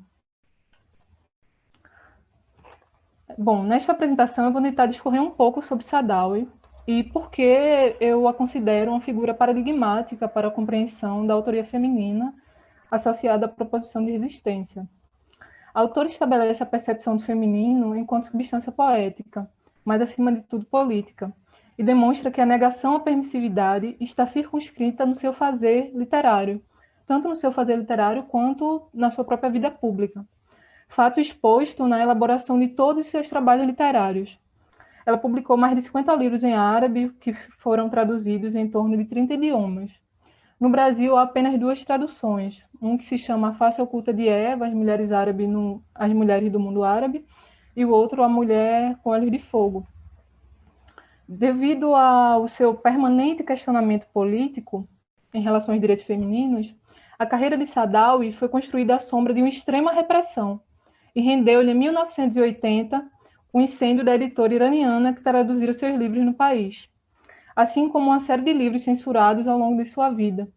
Bom, nesta apresentação eu vou tentar discorrer um pouco sobre Saadawi e por que eu a considero uma figura paradigmática para a compreensão da autoria feminina associada à proposição de resistência. A autora estabelece a percepção do feminino enquanto substância poética, mas acima de tudo política, e demonstra que a negação à permissividade está circunscrita no seu fazer literário, tanto no seu fazer literário quanto na sua própria vida pública. Fato exposto na elaboração de todos os seus trabalhos literários. Ela publicou mais de 50 livros em árabe, que foram traduzidos em torno de 30 idiomas. No Brasil, há apenas 2 traduções, um que se chama A Face Oculta de Eva, as mulheres do mundo árabe, e o outro, A Mulher com Olhos de Fogo. Devido ao seu permanente questionamento político em relação aos direitos femininos, a carreira de Saadawi foi construída à sombra de uma extrema repressão e rendeu-lhe, em 1980, o incêndio da editora iraniana que traduziu seus livros no país, assim como uma série de livros censurados ao longo de sua vida.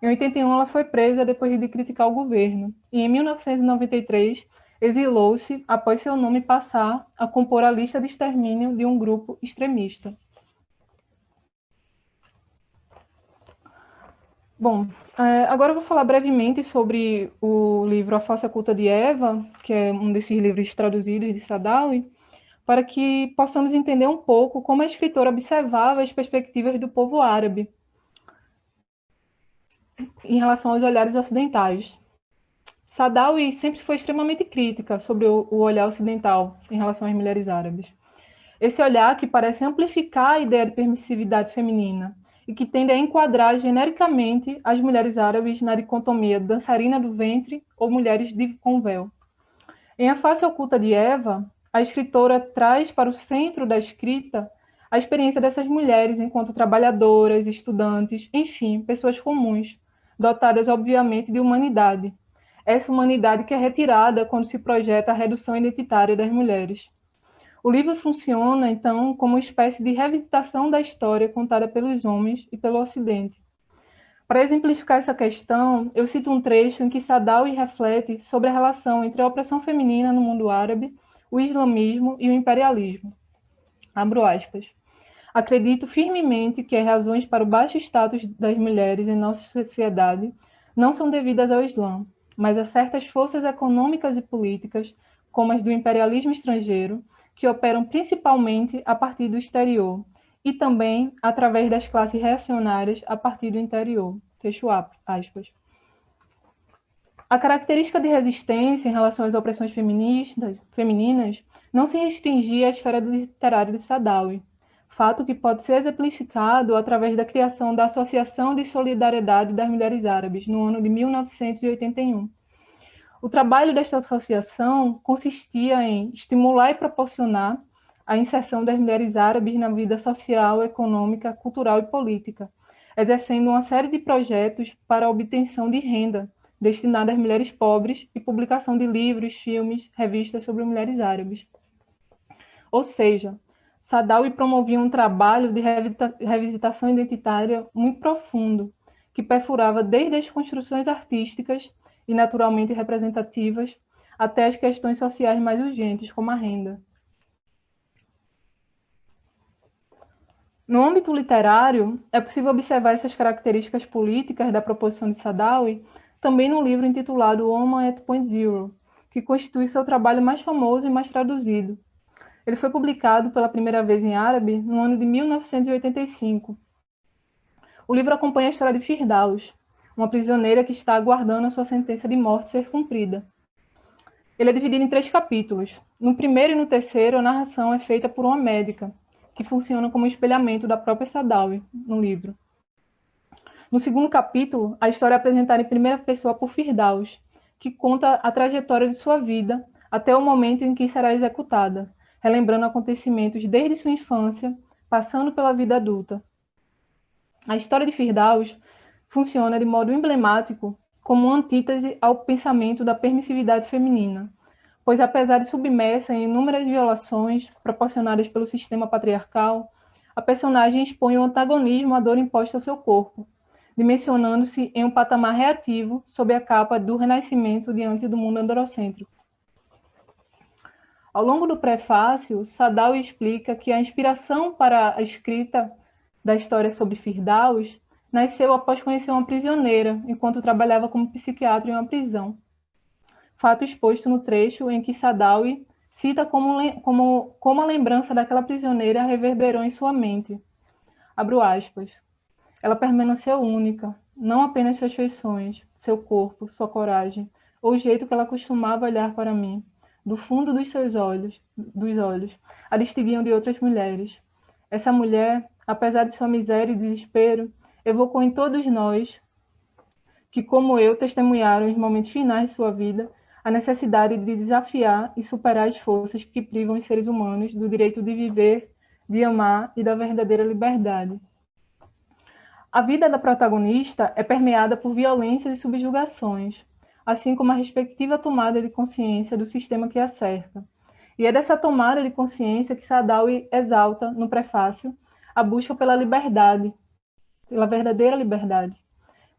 Em 81, ela foi presa depois de criticar o governo, e em 1993 exilou-se após seu nome passar a compor a lista de extermínio de um grupo extremista. Bom, agora eu vou falar brevemente sobre o livro A Face Oculta de Eva, que é um desses livros traduzidos de Saadawi, para que possamos entender um pouco como a escritora observava as perspectivas do povo árabe em relação aos olhares ocidentais. Saadawi sempre foi extremamente crítica sobre o olhar ocidental em relação às mulheres árabes. Esse olhar que parece amplificar a ideia de permissividade feminina e que tende a enquadrar genericamente as mulheres árabes na dicotomia dançarina do ventre ou mulheres com véu. Em A Face Oculta de Eva, a escritora traz para o centro da escrita a experiência dessas mulheres enquanto trabalhadoras, estudantes, enfim, pessoas comuns, dotadas, obviamente, de humanidade. Essa humanidade que é retirada quando se projeta a redução identitária das mulheres. O livro funciona, então, como uma espécie de revisitação da história contada pelos homens e pelo Ocidente. Para exemplificar essa questão, eu cito um trecho em que Saadawi reflete sobre a relação entre a opressão feminina no mundo árabe, o islamismo e o imperialismo. Abro aspas. Acredito firmemente que as razões para o baixo status das mulheres em nossa sociedade não são devidas ao Islã, mas a certas forças econômicas e políticas, como as do imperialismo estrangeiro, que operam principalmente a partir do exterior, e também através das classes reacionárias a partir do interior. Fecho aspas. A característica de resistência em relação às opressões femininas não se restringia à esfera literária de Saadawi, fato que pode ser exemplificado através da criação da Associação de Solidariedade das Mulheres Árabes, no ano de 1981. O trabalho desta associação consistia em estimular e proporcionar a inserção das mulheres árabes na vida social, econômica, cultural e política, exercendo uma série de projetos para a obtenção de renda destinada às mulheres pobres e publicação de livros, filmes, revistas sobre mulheres árabes. Ou seja, Saadawi promovia um trabalho de revisitação identitária muito profundo, que perfurava desde as construções artísticas e naturalmente representativas até as questões sociais mais urgentes, como a renda. No âmbito literário, é possível observar essas características políticas da proposição de Saadawi também no livro intitulado Woman at Point Zero, que constitui seu trabalho mais famoso e mais traduzido. Ele foi publicado pela primeira vez em árabe no ano de 1985. O livro acompanha a história de Firdaus, uma prisioneira que está aguardando a sua sentença de morte ser cumprida. Ele é dividido em 3 capítulos. No primeiro e no terceiro, a narração é feita por uma médica, que funciona como espelhamento da própria Sadawi no livro. No segundo capítulo, a história é apresentada em primeira pessoa por Firdaus, que conta a trajetória de sua vida até o momento em que será executada, relembrando acontecimentos desde sua infância, passando pela vida adulta. A história de Firdaus funciona de modo emblemático como uma antítese ao pensamento da permissividade feminina, pois apesar de submersa em inúmeras violações proporcionadas pelo sistema patriarcal, a personagem expõe o antagonismo à dor imposta ao seu corpo, dimensionando-se em um patamar reativo sob a capa do renascimento diante do mundo androcêntrico. Ao longo do prefácio, Sadawi explica que a inspiração para a escrita da história sobre Firdaus nasceu após conhecer uma prisioneira, enquanto trabalhava como psiquiatra em uma prisão. Fato exposto no trecho em que Sadawi cita como a lembrança daquela prisioneira reverberou em sua mente. Abro aspas. Ela permaneceu única, não apenas suas feições, seu corpo, sua coragem, ou o jeito que ela costumava olhar para mim. Do fundo dos olhos, a distinguiam de outras mulheres. Essa mulher, apesar de sua miséria e desespero, evocou em todos nós, que como eu testemunharam os momentos finais de sua vida, a necessidade de desafiar e superar as forças que privam os seres humanos do direito de viver, de amar e da verdadeira liberdade. A vida da protagonista é permeada por violências e subjugações, assim como a respectiva tomada de consciência do sistema que a cerca. E é dessa tomada de consciência que Sadawi exalta, no prefácio, a busca pela liberdade, pela verdadeira liberdade,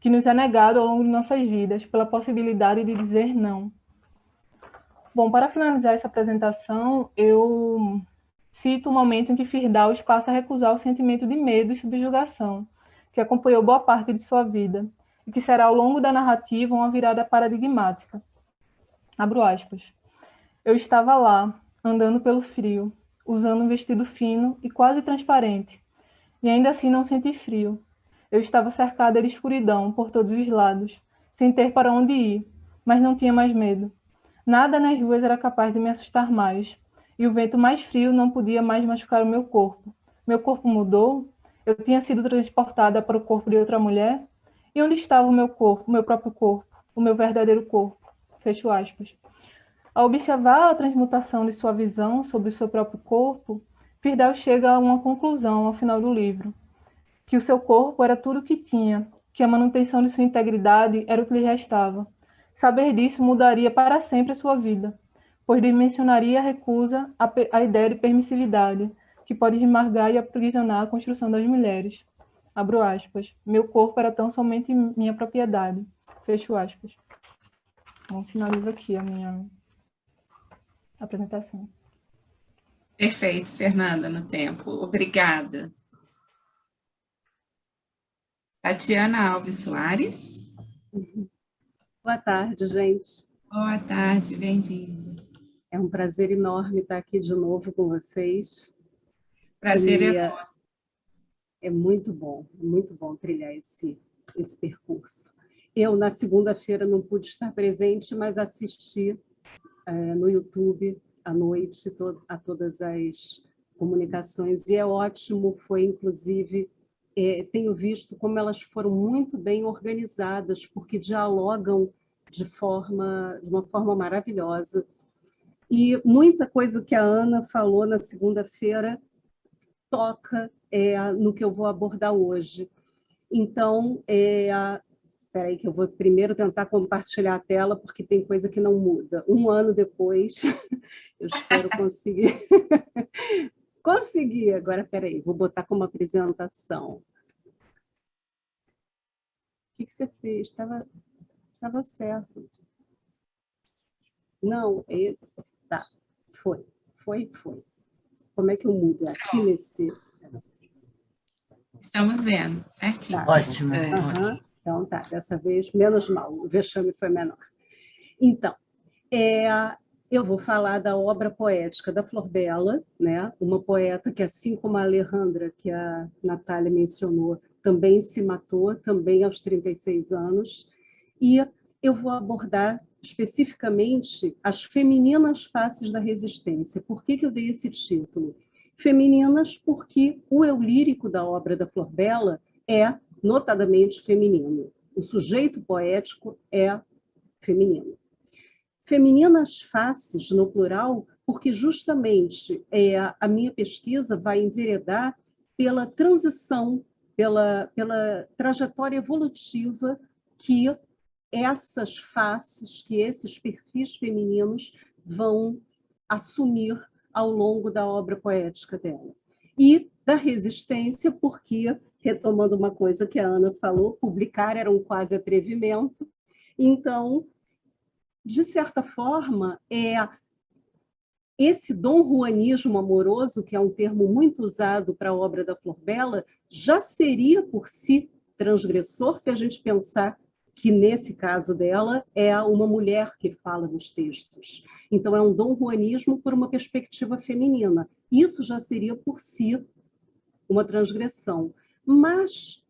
que nos é negado ao longo de nossas vidas, pela possibilidade de dizer não. Bom, para finalizar essa apresentação, eu cito o momento em que Firdaus passa a recusar o sentimento de medo e subjugação, que acompanhou boa parte de sua vida, e que será ao longo da narrativa uma virada paradigmática. Abro aspas. Eu estava lá, andando pelo frio, usando um vestido fino e quase transparente, e ainda assim não senti frio. Eu estava cercada de escuridão por todos os lados, sem ter para onde ir, mas não tinha mais medo. Nada nas ruas era capaz de me assustar mais, e o vento mais frio não podia mais machucar o meu corpo. Meu corpo mudou? Eu tinha sido transportada para o corpo de outra mulher? E onde estava o meu corpo, o meu próprio corpo, o meu verdadeiro corpo? Fecho aspas. Ao observar a transmutação de sua visão sobre o seu próprio corpo, Firdaus chega a uma conclusão ao final do livro, que o seu corpo era tudo o que tinha, que a manutenção de sua integridade era o que lhe restava. Saber disso mudaria para sempre a sua vida, pois dimensionaria a recusa à ideia de permissividade, que pode esmagar e aprisionar a construção das mulheres. Abro aspas. Meu corpo era tão somente minha propriedade. Fecho aspas. Então, finalizo aqui a minha apresentação. Perfeito, Fernanda, no tempo. Obrigada. Tatiana Alves Soares. Boa tarde, gente. Boa tarde, bem-vinda. É um prazer enorme estar aqui de novo com vocês. Prazer é nosso. É muito bom trilhar esse percurso. Eu, na segunda-feira, não pude estar presente, mas assisti no YouTube à noite a todas as comunicações, e é ótimo, foi inclusive, tenho visto como elas foram muito bem organizadas, porque dialogam de uma forma maravilhosa. E muita coisa que a Ana falou na segunda-feira toca no que eu vou abordar hoje. Então, espera aí que eu vou primeiro tentar compartilhar a tela, porque tem coisa que não muda. 1 ano depois, eu espero conseguir. Consegui! Agora, espera aí, vou botar como apresentação. O que você fez? Estava certo. Não, esse. Tá, foi. Como é que eu mudo? Aqui nesse... Estamos vendo, certinho. Tá. Ótimo. Uhum. Então, tá, dessa vez, menos mal, o vexame foi menor. Então, eu vou falar da obra poética da Flor Bela, né? Uma poeta que, assim como a Alejandra, que a Natália mencionou, também se matou, também aos 36 anos, e eu vou abordar especificamente As Femininas Faces da Resistência. Por que eu dei esse título? Femininas porque o eu lírico da obra da Flor Bela é notadamente feminino. O sujeito poético é feminino. Femininas faces, no plural, porque justamente a minha pesquisa vai enveredar pela transição, pela trajetória evolutiva que essas faces, que esses perfis femininos vão assumir ao longo da obra poética dela. E da resistência, porque, retomando uma coisa que a Ana falou, publicar era um quase atrevimento. Então, de certa forma, esse dom juanismo amoroso, que é um termo muito usado para a obra da Flor Bela, já seria por si transgressor se a gente pensar que, nesse caso dela, é uma mulher que fala nos textos. Então, é um dom juanismo por uma perspectiva feminina. Isso já seria por si uma transgressão. Mas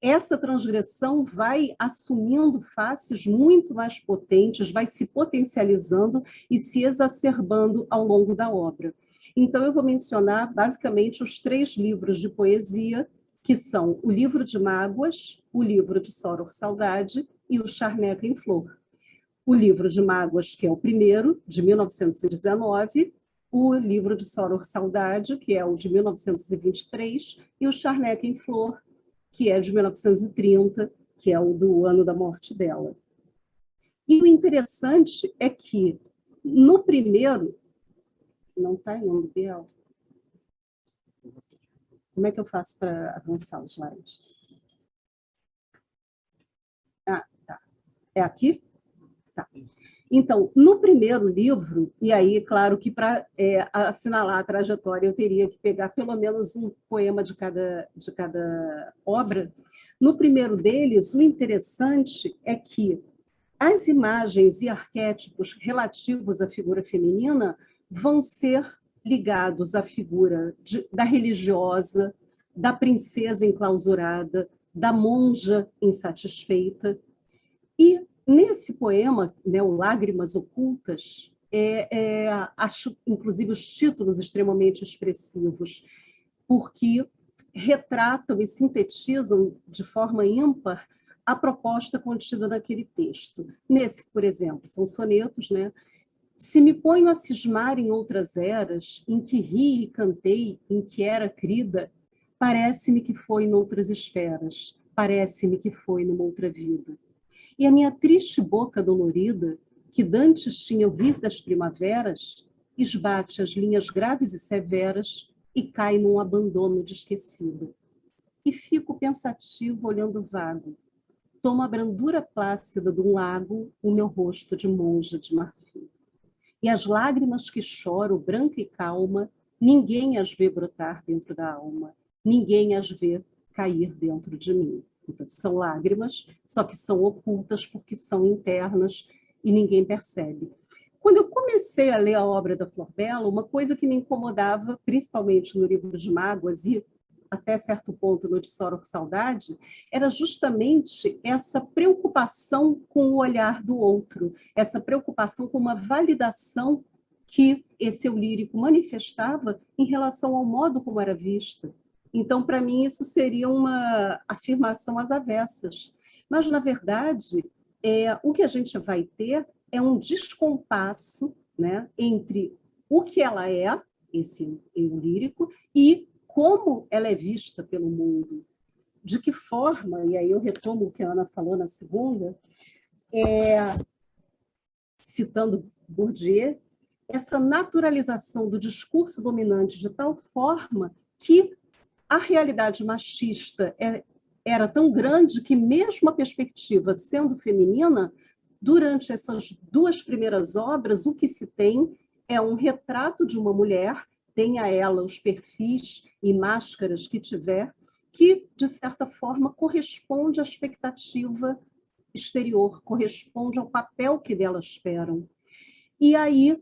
essa transgressão vai assumindo faces muito mais potentes, vai se potencializando e se exacerbando ao longo da obra. Então, eu vou mencionar, basicamente, os 3 livros de poesia, que são o Livro de Mágoas, o Livro de Soror Saudade e o Charneca em Flor. O Livro de Mágoas, que é o primeiro, de 1919, o Livro de Soror Saudade, que é o de 1923, e o Charneca em Flor, que é de 1930, que é o do ano da morte dela. E o interessante é que, no primeiro... Não está indo, Biel? Como é que eu faço para avançar os slides? Ah, tá. É aqui? Tá. Então, no primeiro livro, e aí, claro que para assinalar a trajetória eu teria que pegar pelo menos um poema de cada obra. No primeiro deles, o interessante é que as imagens e arquétipos relativos à figura feminina vão ser ligados à figura da religiosa, da princesa enclausurada, da monja insatisfeita. E nesse poema, né, o Lágrimas Ocultas, acho, inclusive, os títulos extremamente expressivos, porque retratam e sintetizam de forma ímpar a proposta contida naquele texto. Nesse, por exemplo, são sonetos, né? Se me ponho a cismar em outras eras, em que ri e cantei, em que era crida, parece-me que foi noutras esferas, parece-me que foi numa outra vida. E a minha triste boca dolorida, que dantes tinha o rir das primaveras, esbate as linhas graves e severas e cai num abandono de esquecida. E fico pensativo olhando vago. Tomo a brandura plácida de um lago o meu rosto de monja de marfim. E as lágrimas que choro, branca e calma, ninguém as vê brotar dentro da alma, ninguém as vê cair dentro de mim. Então, são lágrimas, só que são ocultas porque são internas e ninguém percebe. Quando eu comecei a ler a obra da Flor Bela, uma coisa que me incomodava, principalmente no Livro de Mágoas e até certo ponto no de Soror Saudade, era justamente essa preocupação com o olhar do outro, essa preocupação com uma validação que esse eu lírico manifestava em relação ao modo como era vista. Então, para mim, isso seria uma afirmação às avessas. Mas, na verdade, o que a gente vai ter é um descompasso, né, entre o que ela é, esse eu lírico, e como ela é vista pelo mundo, de que forma, e aí eu retomo o que a Ana falou na segunda, citando Bourdieu, essa naturalização do discurso dominante de tal forma que a realidade machista era tão grande que, mesmo a perspectiva sendo feminina, durante essas 2 primeiras obras, o que se tem é um retrato de uma mulher, tenha ela os perfis e máscaras que tiver, que, de certa forma, corresponde à expectativa exterior, corresponde ao papel que delas esperam. E aí,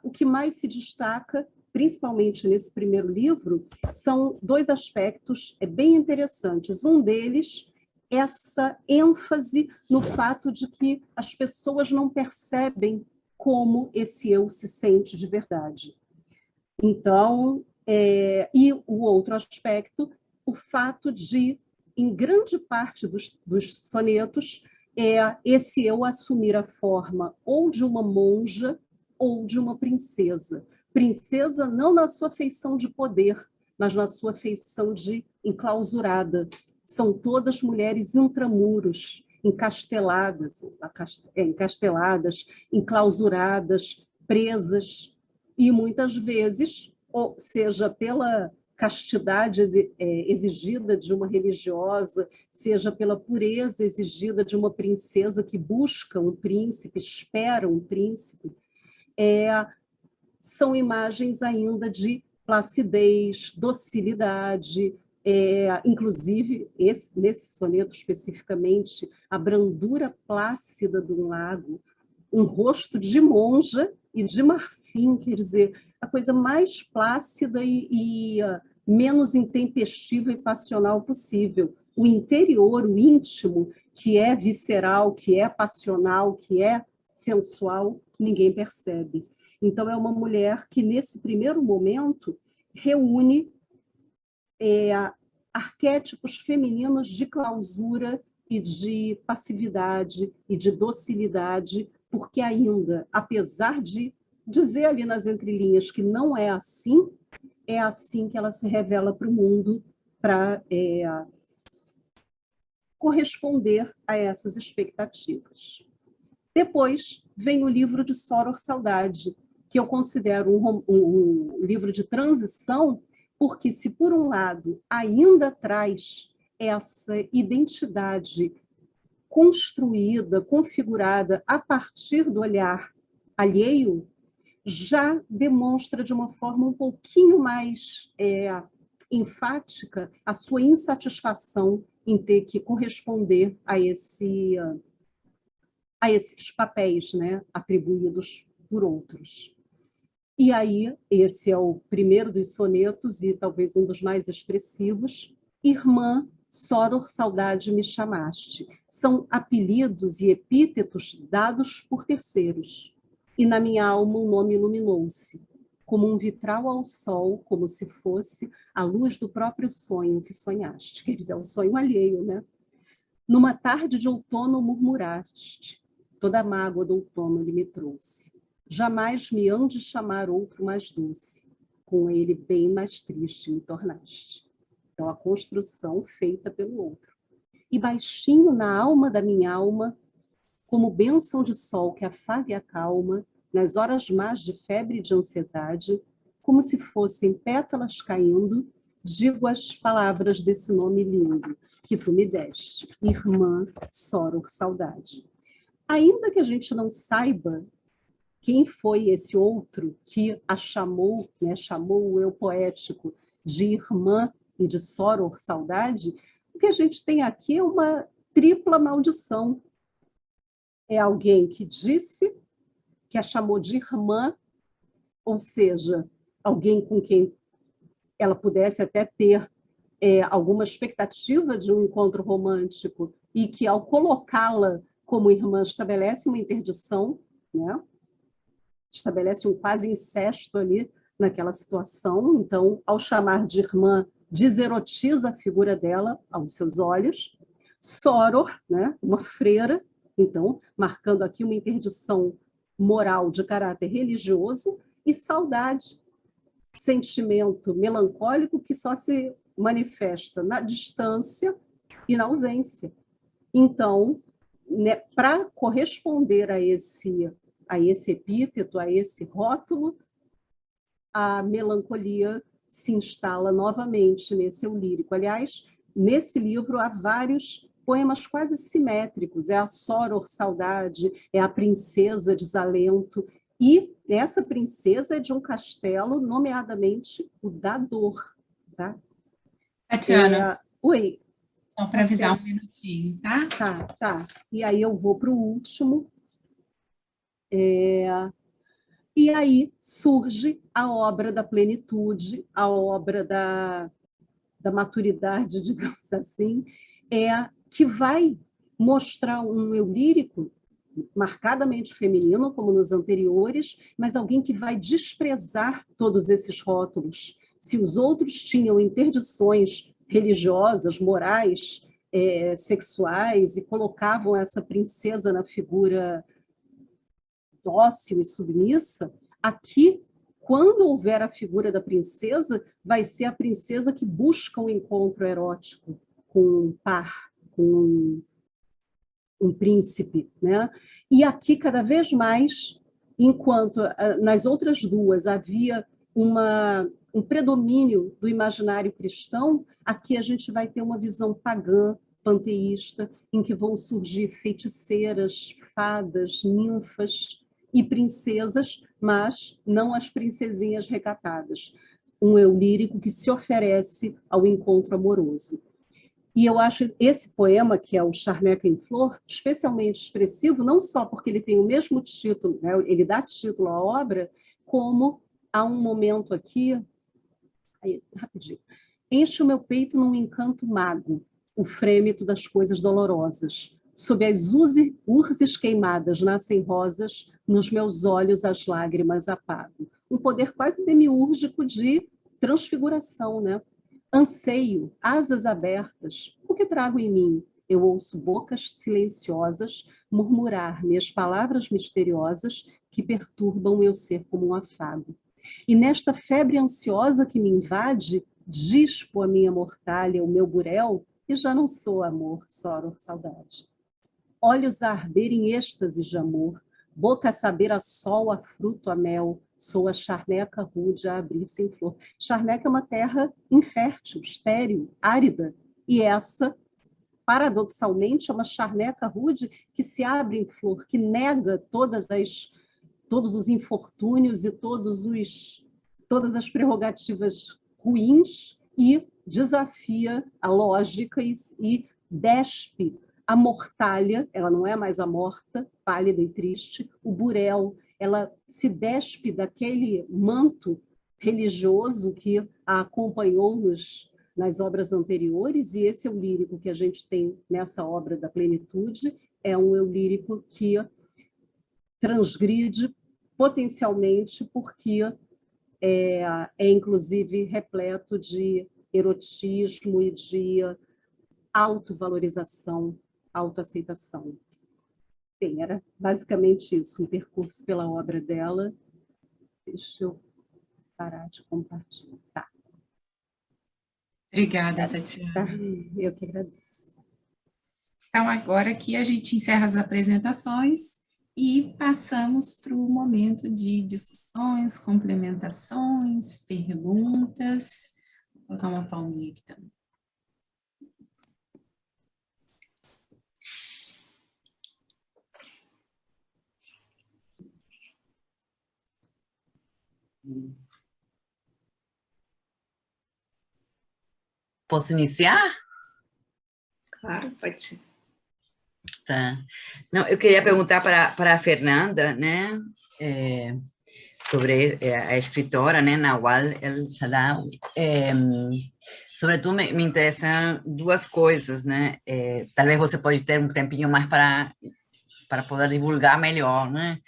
o que mais se destaca, principalmente nesse primeiro livro, são 2 aspectos bem interessantes. Um deles essa ênfase no fato de que as pessoas não percebem como esse eu se sente de verdade. Então, e o outro aspecto, o fato de, em grande parte dos sonetos, esse eu assumir a forma ou de uma monja ou de uma princesa. Princesa não na sua feição de poder, mas na sua feição de enclausurada. São todas mulheres intramuros, encasteladas, enclausuradas, presas, e muitas vezes, ou seja pela castidade exigida de uma religiosa, seja pela pureza exigida de uma princesa que busca um príncipe, espera um príncipe, são imagens ainda de placidez, docilidade, inclusive, nesse soneto especificamente, a brandura plácida do lago, um rosto de monja e de marfim, quer dizer, a coisa mais plácida e menos intempestiva e passional possível. O interior, o íntimo, que é visceral, que é passional, que é sensual, ninguém percebe. Então, é uma mulher que, nesse primeiro momento, reúne arquétipos femininos de clausura e de passividade e de docilidade, porque ainda, apesar de dizer ali nas entrelinhas que não é assim que ela se revela para o mundo para corresponder a essas expectativas. Depois vem o livro de Soror Saudade, que eu considero um livro de transição, porque se, por um lado, ainda traz essa identidade construída, configurada a partir do olhar alheio, já demonstra de uma forma um pouquinho mais enfática a sua insatisfação em ter que corresponder a esses papéis, né, atribuídos por outros. E aí, esse é o primeiro dos sonetos e talvez um dos mais expressivos. Irmã, Soror Saudade me chamaste. São apelidos e epítetos dados por terceiros. E na minha alma o nome iluminou-se, como um vitral ao sol, como se fosse a luz do próprio sonho que sonhaste. Quer dizer, é um sonho alheio, né? Numa tarde de outono murmuraste, toda a mágoa do outono ele me trouxe. Jamais me hão de chamar outro mais doce, com ele bem mais triste me tornaste. Então, a construção feita pelo outro. E baixinho na alma da minha alma, como bênção de sol que afaga e acalma, nas horas más de febre e de ansiedade, como se fossem pétalas caindo, digo as palavras desse nome lindo que tu me deste, Irmã Soror Saudade. Ainda que a gente não saiba quem foi esse outro que a chamou, né, chamou o eu poético de irmã e de Soror Saudade, o que a gente tem aqui é uma tripla maldição. É alguém que disse, que a chamou de irmã, ou seja, alguém com quem ela pudesse até ter alguma expectativa de um encontro romântico e que, ao colocá-la como irmã, estabelece uma interdição, né? Estabelece um quase incesto ali naquela situação. Então, ao chamar de irmã, deserotiza a figura dela aos seus olhos. Soror, né? Uma freira, então, marcando aqui uma interdição moral de caráter religioso, e saudade, sentimento melancólico que só se manifesta na distância e na ausência. Então, né, para corresponder a esse epíteto, a esse rótulo, a melancolia se instala novamente nesse eu lírico. Aliás, nesse livro há vários poemas quase simétricos, é a Soror Saudade, é a Princesa Desalento, e essa princesa é de um castelo, nomeadamente o da Dor. Tá? Tatiana, oi. Só para avisar um minutinho, tá? Tá. E aí eu vou para o último. E aí surge a obra da plenitude, a obra da maturidade, digamos assim, que vai mostrar um eu lírico marcadamente feminino, como nos anteriores, mas alguém que vai desprezar todos esses rótulos. Se os outros tinham interdições religiosas, morais, sexuais, e colocavam essa princesa na figura dócil e submissa, aqui, quando houver a figura da princesa, vai ser a princesa que busca um encontro erótico com um par, com um príncipe, né? E aqui, cada vez mais, enquanto nas outras duas havia um predomínio do imaginário cristão, aqui a gente vai ter uma visão pagã, panteísta, em que vão surgir feiticeiras, fadas, ninfas e princesas, mas não as princesinhas recatadas. Um eu lírico que se oferece ao encontro amoroso. E eu acho esse poema, que é o Charneca em Flor, especialmente expressivo, não só porque ele tem o mesmo título, né, ele dá título à obra, como há um momento aqui, rapidinho, enche o meu peito num encanto mago, o frêmito das coisas dolorosas. Sob as urzes queimadas nascem rosas, nos meus olhos as lágrimas apago. Um poder quase demiúrgico de transfiguração, né? Anseio, asas abertas, o que trago em mim? Eu ouço bocas silenciosas murmurar-me as palavras misteriosas que perturbam meu ser como um afago. E nesta febre ansiosa que me invade, dispo a minha mortalha, o meu burel, e já não sou amor, soror, saudade. Olhos a arder em êxtase de amor, boca a saber a sol, a fruto, a mel, sou a charneca rude a abrir-se em flor. Charneca é uma terra infértil, estéril, árida, e essa, paradoxalmente, é uma charneca rude que se abre em flor, que nega todos os infortúnios e todas as prerrogativas ruins e desafia a lógica e despe a mortalha, ela não é mais a morta, pálida e triste, o burel, ela se despe daquele manto religioso que a acompanhou nas obras anteriores, e esse eu lírico que a gente tem nessa obra da plenitude é um eu lírico que transgride potencialmente, porque é inclusive repleto de erotismo e de autovalorização, autoaceitação. Bem, era basicamente isso, um percurso pela obra dela. Deixa eu parar de compartilhar. Tá. Obrigada, Tatiana. Tá. Eu que agradeço. Então, agora aqui a gente encerra as apresentações e passamos para o momento de discussões, complementações, perguntas. Vou colocar uma palminha aqui também. Posso iniciar? Claro, pode ser. Tá. Não, eu queria perguntar para a Fernanda, né, sobre a escritora, né, Nawal El-Saadawi. Sobretudo me interessam duas coisas, né? Talvez você pode ter um tempinho mais para poder divulgar melhor, né?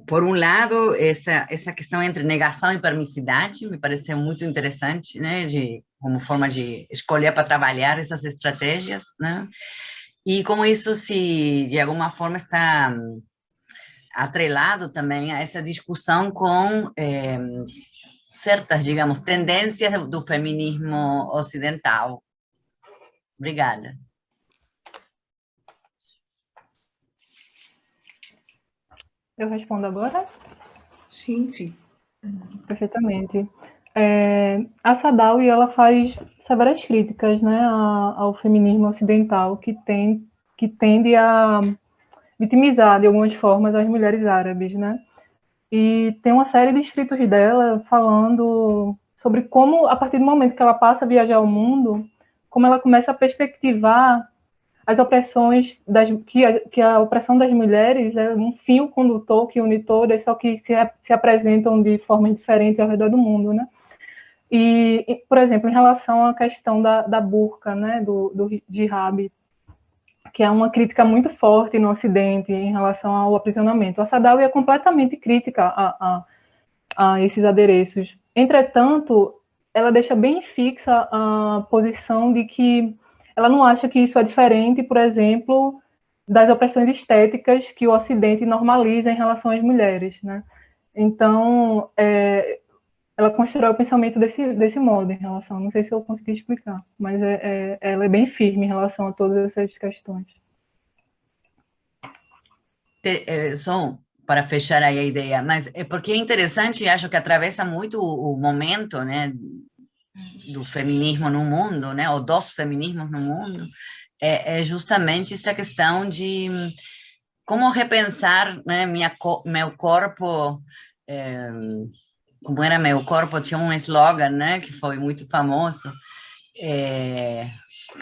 Por um lado, essa questão entre negação e permissividade me parece muito interessante, né? Como forma de escolher para trabalhar essas estratégias, né? E como isso, se de alguma forma está atrelado também a essa discussão com certas, digamos, tendências do feminismo ocidental. Obrigada. Eu respondo agora? Sim, sim. Perfeitamente. A Saadawi, ela faz severas críticas, né, ao feminismo ocidental que tende a vitimizar, de algumas formas, as mulheres árabes, né? E tem uma série de escritos dela falando sobre como, a partir do momento que ela passa a viajar ao mundo, como ela começa a perspectivar as opressões, que a opressão das mulheres é um fio condutor que une todas, só que se apresentam de formas diferentes ao redor do mundo, né? E, por exemplo, em relação à questão da burca, né, do hijab, que há uma crítica muito forte no Ocidente em relação ao aprisionamento. A Sadawi é completamente crítica a esses adereços. Entretanto, ela deixa bem fixa a posição de que ela não acha que isso é diferente, por exemplo, das opressões estéticas que o Ocidente normaliza em relação às mulheres, né? Então, ela constrói o pensamento desse modo em relação, não sei se eu consegui explicar, mas ela é bem firme em relação a todas essas questões. Só para fechar aí a ideia, mas é porque é interessante, e acho que atravessa muito o momento, né, do feminismo no mundo, né, ou dos feminismos no mundo, é justamente essa questão de como repensar, né, meu corpo, como era meu corpo, tinha um slogan, né, que foi muito famoso,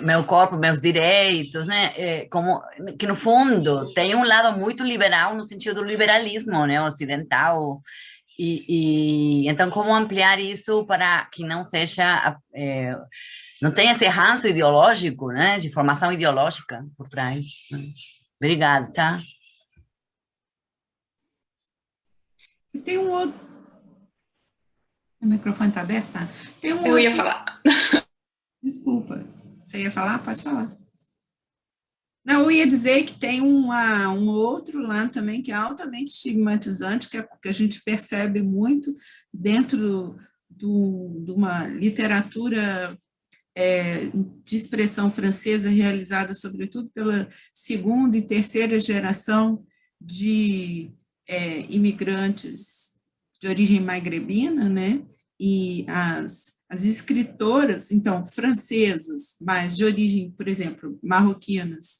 meu corpo, meus direitos, né, como que no fundo tem um lado muito liberal no sentido do liberalismo, né, ocidental, e então como ampliar isso para que não seja não tenha esse ranço ideológico, né, de formação ideológica por trás. Obrigada, tá? E tem um outro... O microfone está aberto, tá? Tem um Eu outro... ia falar. Desculpa. Você ia falar? Pode falar. Não, eu ia dizer que tem um outro lado também que é altamente estigmatizante, que a gente percebe muito dentro de uma literatura de expressão francesa realizada, sobretudo, pela segunda e terceira geração de imigrantes de origem magrebina, né? E as escritoras, então, francesas, mas de origem, por exemplo, marroquinas,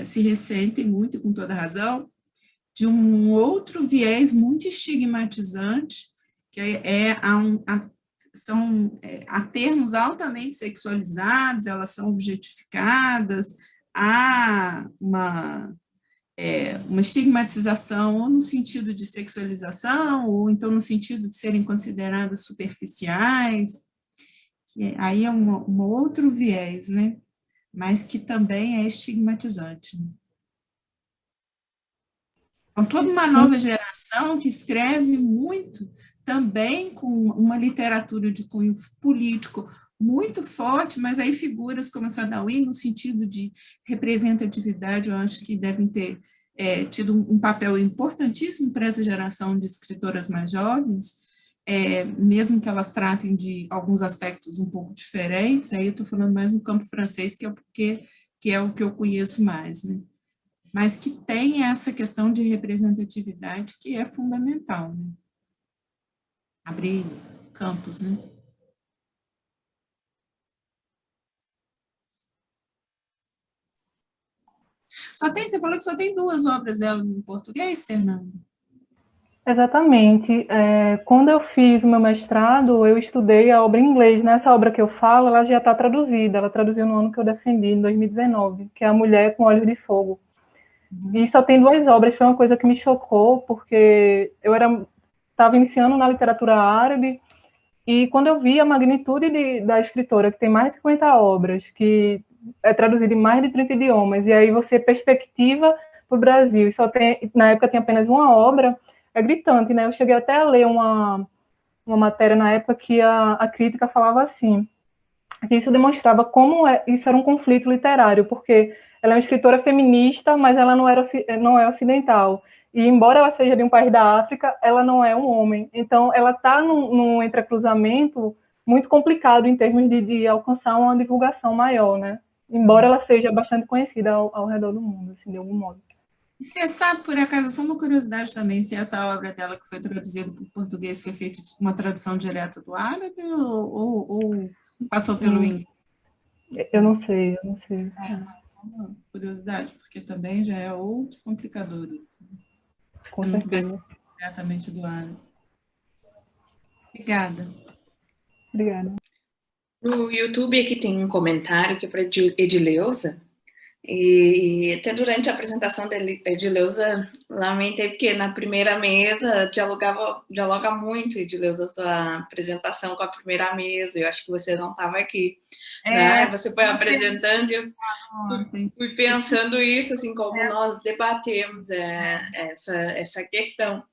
se ressentem muito, com toda razão, de um outro viés muito estigmatizante, que são termos altamente sexualizados, elas são objetificadas, há uma estigmatização ou no sentido de sexualização, ou então no sentido de serem consideradas superficiais, que aí é um outro viés, né? Mas que também é estigmatizante. Então, toda uma nova geração que escreve muito, também com uma literatura de cunho político muito forte, mas aí figuras como a Sadawi, no sentido de representatividade, eu acho que devem ter tido um papel importantíssimo para essa geração de escritoras mais jovens, mesmo que elas tratem de alguns aspectos um pouco diferentes, aí eu estou falando mais no campo francês, que é o que eu conheço mais, né? Mas que tem essa questão de representatividade que é fundamental, né? Abrir campos, né? Você falou que só tem 2 obras dela em português, Fernanda? Exatamente. Quando eu fiz o meu mestrado, eu estudei a obra em inglês. Nessa obra que eu falo, ela já está traduzida. Ela traduziu no ano que eu defendi, em 2019, que é A Mulher com Olhos de Fogo. E só tem 2 obras, foi uma coisa que me chocou, porque eu estava iniciando na literatura árabe, e quando eu vi a magnitude da escritora, que tem mais de 50 obras, que é traduzida em mais de 30 idiomas, e aí você perspectiva para o Brasil, e na época tinha apenas uma obra, é gritante, né? Eu cheguei até a ler uma matéria na época que a crítica falava assim, que isso demonstrava como isso era um conflito literário, porque ela é uma escritora feminista, mas ela não é ocidental. E, embora ela seja de um país da África, ela não é um homem. Então, ela está num entrecruzamento muito complicado em termos de alcançar uma divulgação maior, né? Embora ela seja bastante conhecida ao redor do mundo, assim, de algum modo. Você sabe, por acaso, só uma curiosidade também, se essa obra dela que foi traduzida para o português foi feita uma tradução direta do árabe ou passou pelo inglês? Eu não sei. Uma curiosidade, porque também já é outro complicador isso. Com Se não certeza. tivesse diretamente do árabe. Obrigada. Obrigada. No YouTube aqui tem um comentário que é para Edileuza. E até durante a apresentação da Edileuza, lamentei, porque na primeira mesa dialoga muito, Edileuza, a sua apresentação com a primeira mesa. Eu acho que você não estava aqui, né? Você foi apresentando e eu fui pensando isso, assim, como nós debatemos essa questão.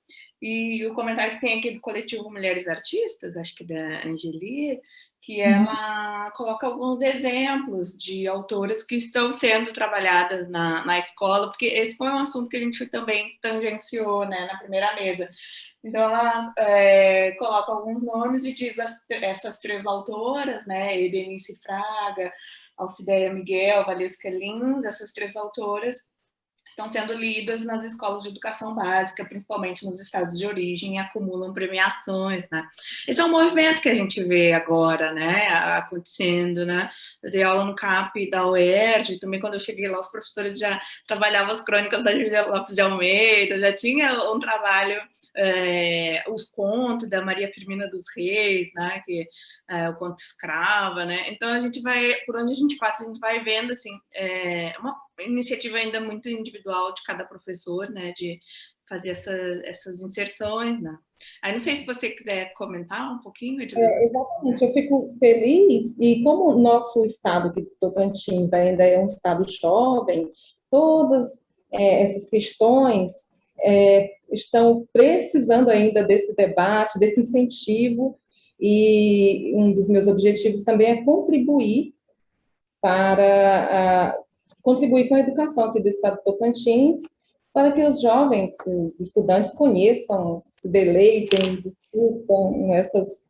E o comentário que tem aqui do coletivo Mulheres Artistas, acho que da Angeli, que ela coloca alguns exemplos de autoras que estão sendo trabalhadas na escola, porque esse foi um assunto que a gente também tangenciou, né, na primeira mesa. Então, ela coloca alguns nomes e diz essas 3 autoras, né, Edenice Fraga, Alcideia Miguel, Valesca Lins, essas 3 autoras estão sendo lidas nas escolas de educação básica, principalmente nos estados de origem, e acumulam premiações, né? Esse é um movimento que a gente vê agora, né, acontecendo, né? Eu dei aula no CAP da UERJ, também quando eu cheguei lá, os professores já trabalhavam as crônicas da Júlia Lopes de Almeida, já tinha um trabalho, os contos da Maria Firmina dos Reis, né, que o conto escrava, né? Então, a gente vai, por onde a gente passa, a gente vai vendo, assim, uma iniciativa ainda muito individual de cada professor, né, de fazer essas inserções, né? Aí não sei se você quiser comentar um pouquinho, Edileuza. Exatamente, eu fico feliz, e como o nosso estado de Tocantins ainda é um estado jovem, todas essas questões estão precisando ainda desse debate, desse incentivo, e um dos meus objetivos também é contribuir contribuir com a educação aqui do estado de Tocantins, para que os jovens, os estudantes conheçam, se deleitem, discutam essas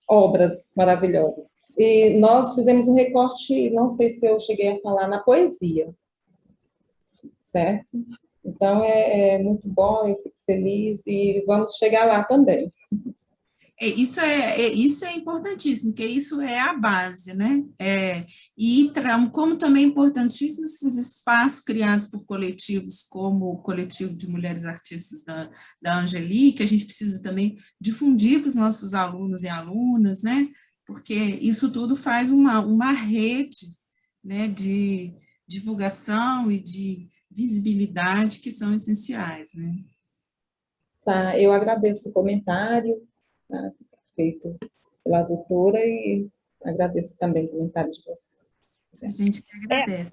obras maravilhosas. E nós fizemos um recorte, não sei se eu cheguei a falar, na poesia, certo? Então, é muito bom, eu fico feliz, e vamos chegar lá também. Isso é importantíssimo, porque isso é a base, né? Como também é importantíssimo esses espaços criados por coletivos, como o coletivo de mulheres artistas da Angeli, que a gente precisa também difundir para os nossos alunos e alunas, né? Porque isso tudo faz uma rede, né, de divulgação e de visibilidade que são essenciais, né? Tá, eu agradeço o comentário, tá, feito pela doutora, e agradeço também o comentário de vocês. A gente que agradece.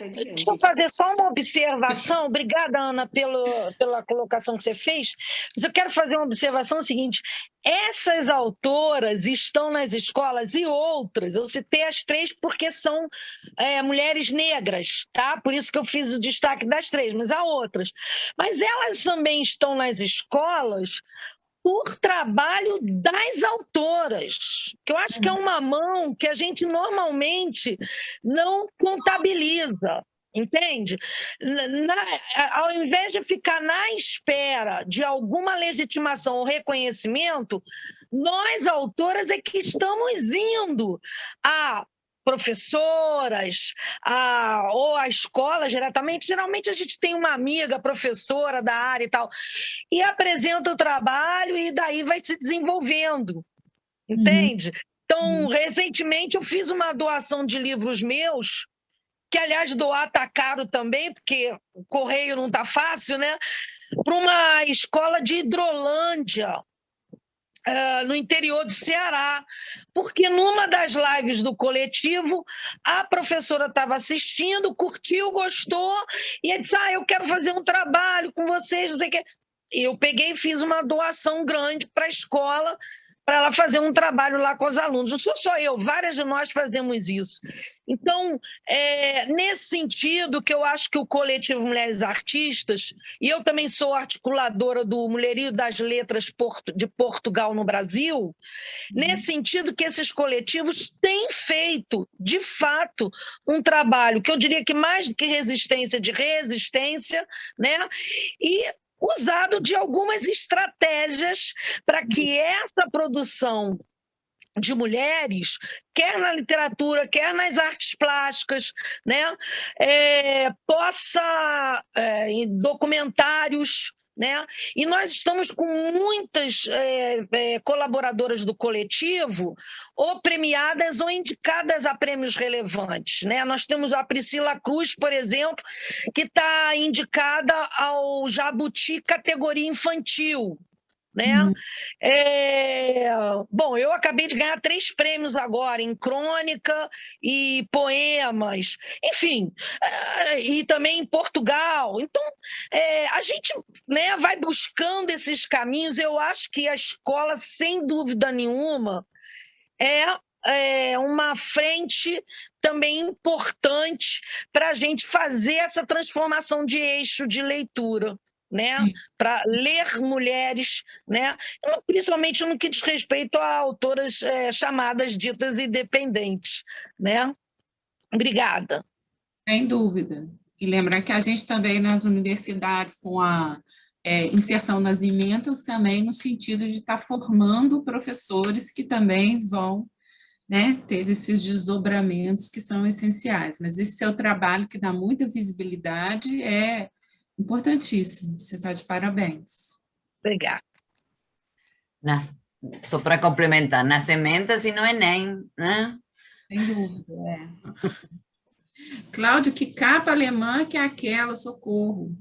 Deixa eu fazer só uma observação. Obrigada, Ana, pela colocação que você fez. Mas eu quero fazer uma observação seguinte: essas autoras estão nas escolas, e outras, eu citei as 3 porque são mulheres negras, tá? Por isso que eu fiz o destaque das 3, mas há outras. Mas elas também estão nas escolas por trabalho das autoras, que eu acho que é uma mão que a gente normalmente não contabiliza, entende? Ao invés de ficar na espera de alguma legitimação ou reconhecimento, nós, autoras, é que estamos indo a professoras, ou a escola diretamente. Geralmente a gente tem uma amiga professora da área e tal, e apresenta o trabalho, e daí vai se desenvolvendo, entende? Então, recentemente eu fiz uma doação de livros meus, que, aliás, doar tá caro também, porque o correio não tá fácil, né? Para uma escola de Hidrolândia, no interior do Ceará, porque numa das lives do coletivo, a professora estava assistindo, curtiu, gostou, e disse: eu quero fazer um trabalho com vocês, não sei o quê. Eu peguei e fiz uma doação grande para a escola, para ela fazer um trabalho lá com os alunos. Não sou só eu, várias de nós fazemos isso. Então, nesse sentido, que eu acho que o coletivo Mulheres Artistas, e eu também sou articuladora do Mulherio das Letras de Portugal no Brasil, nesse sentido que esses coletivos têm feito, de fato, um trabalho que eu diria que mais do que resistência, de resistência, né? E usado de algumas estratégias para que essa produção de mulheres, quer na literatura, quer nas artes plásticas, né, possa, em documentários, né? E nós estamos com muitas colaboradoras do coletivo ou premiadas ou indicadas a prêmios relevantes, né? Nós temos a Priscila Cruz, por exemplo, que está indicada ao Jabuti categoria infantil, né? Bom, eu acabei de ganhar 3 prêmios agora, em crônica e poemas, enfim, e também em Portugal. Então, a gente, né, vai buscando esses caminhos. Eu acho que a escola, sem dúvida nenhuma, é uma frente também importante para a gente fazer essa transformação de eixo de leitura, né? Para ler mulheres, né? Principalmente no que diz respeito a autoras chamadas ditas independentes, né? Obrigada. Sem dúvida. E lembrar que a gente também nas universidades, com a inserção nas emendas, também no sentido de estar formando professores que também vão, né, ter esses desdobramentos que são essenciais. Mas esse seu trabalho, que dá muita visibilidade, é importantíssimo. Você está de parabéns. Obrigada. Só para complementar, nas emendas e no Enem, né? Sem dúvida, Cláudio, que capa alemã que é aquela? Socorro.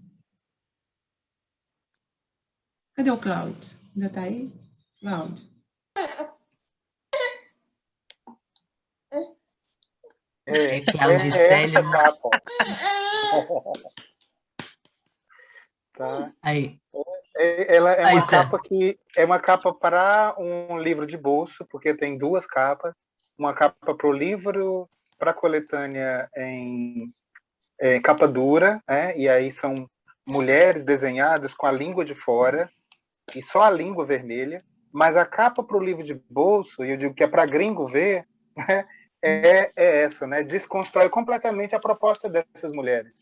Cadê o Cláudio? Ainda está aí? Cláudio. Claudicélio. Tá. Aí. Ela é uma capa que é uma capa para um livro de bolso, porque tem 2 capas, uma capa para o livro, para a coletânea em capa dura, né? E aí são mulheres desenhadas com a língua de fora e só a língua vermelha, mas a capa para o livro de bolso, e eu digo que é para gringo ver, né? É essa, né? Desconstrói completamente a proposta dessas mulheres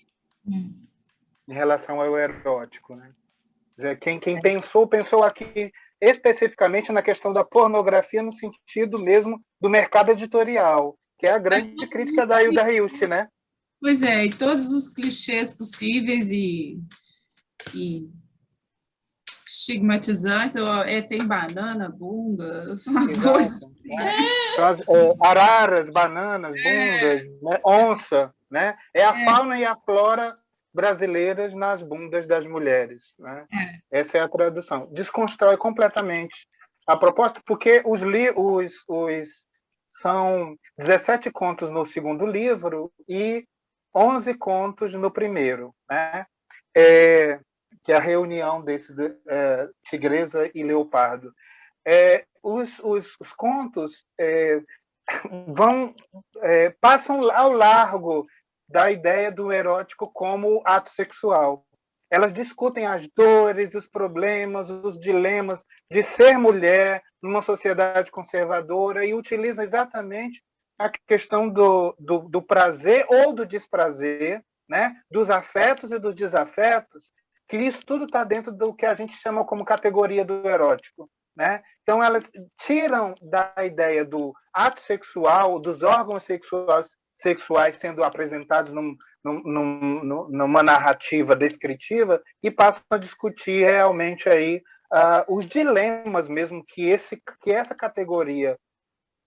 em relação ao erótico, né? Quem pensou aqui especificamente na questão da pornografia no sentido mesmo do mercado editorial, que é a grande crítica da Hilda Hilst, né? Pois é, e todos os clichês possíveis e estigmatizantes, tem banana, bunda, são uma coisa... São as araras, bananas, bundas, né? Onça, né? É a fauna e a flora brasileiras nas bundas das mulheres, né? Essa é a tradução. Desconstrói completamente a proposta, porque são 17 contos no segundo livro e 11 contos no primeiro, né? Que é a reunião desse Tigresa e Leopardo. Os contos passam ao largo da ideia do erótico como ato sexual. Elas discutem as dores, os problemas, os dilemas de ser mulher numa sociedade conservadora e utilizam exatamente a questão do prazer ou do desprazer, né? Dos afetos e dos desafetos, que isso tudo está dentro do que a gente chama como categoria do erótico, né? Então, elas tiram da ideia do ato sexual, dos órgãos sexuais sendo apresentados numa narrativa descritiva e passam a discutir realmente aí os dilemas mesmo que essa categoria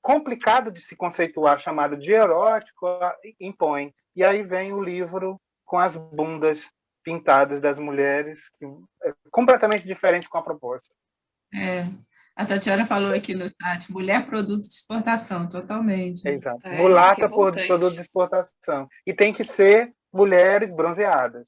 complicada de se conceituar, chamada de erótico, impõe. E aí vem o livro com as bundas pintadas das mulheres, completamente diferente com a proposta. A Tatiana falou aqui no chat, mulher produto de exportação, totalmente. Exato. Mulata por produto de exportação. E tem que ser mulheres bronzeadas.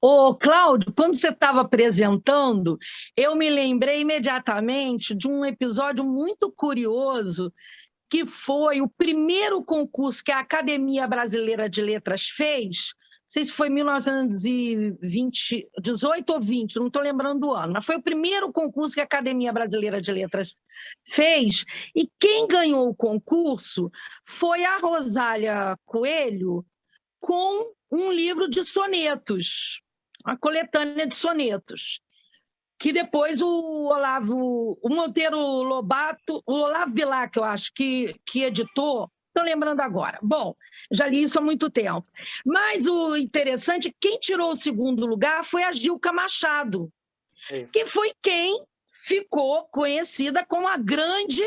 Ô, Cláudio, quando você estava apresentando, eu me lembrei imediatamente de um episódio muito curioso, que foi o primeiro concurso que a Academia Brasileira de Letras fez. Não sei se foi 1918 ou 20, não estou lembrando do ano, mas foi o primeiro concurso que a Academia Brasileira de Letras fez, e quem ganhou o concurso foi a Rosália Coelho com um livro de sonetos, uma coletânea de sonetos, que depois o Monteiro Lobato, o Olavo Bilac, eu acho, que editou. estou lembrando agora. Bom, já li isso há muito tempo. Mas o interessante, quem tirou o segundo lugar foi a Gilca Machado, que foi quem ficou conhecida como a grande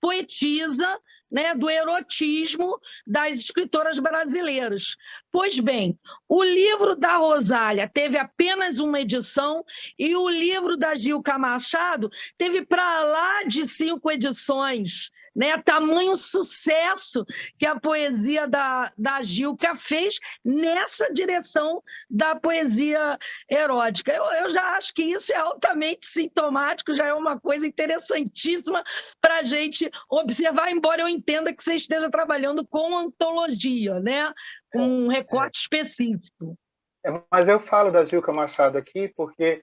poetisa, né, do erotismo das escritoras brasileiras. Pois bem, o livro da Rosália teve apenas uma edição e o livro da Gilca Machado teve para lá de 5 edições, né? Tamanho sucesso que a poesia da Gilca fez nessa direção da poesia erótica. Eu já acho que isso é altamente sintomático, já é uma coisa interessantíssima para a gente observar, embora eu entenda que você esteja trabalhando com antologia, né? Com um recorte específico. Mas eu falo da Gilca Machado aqui porque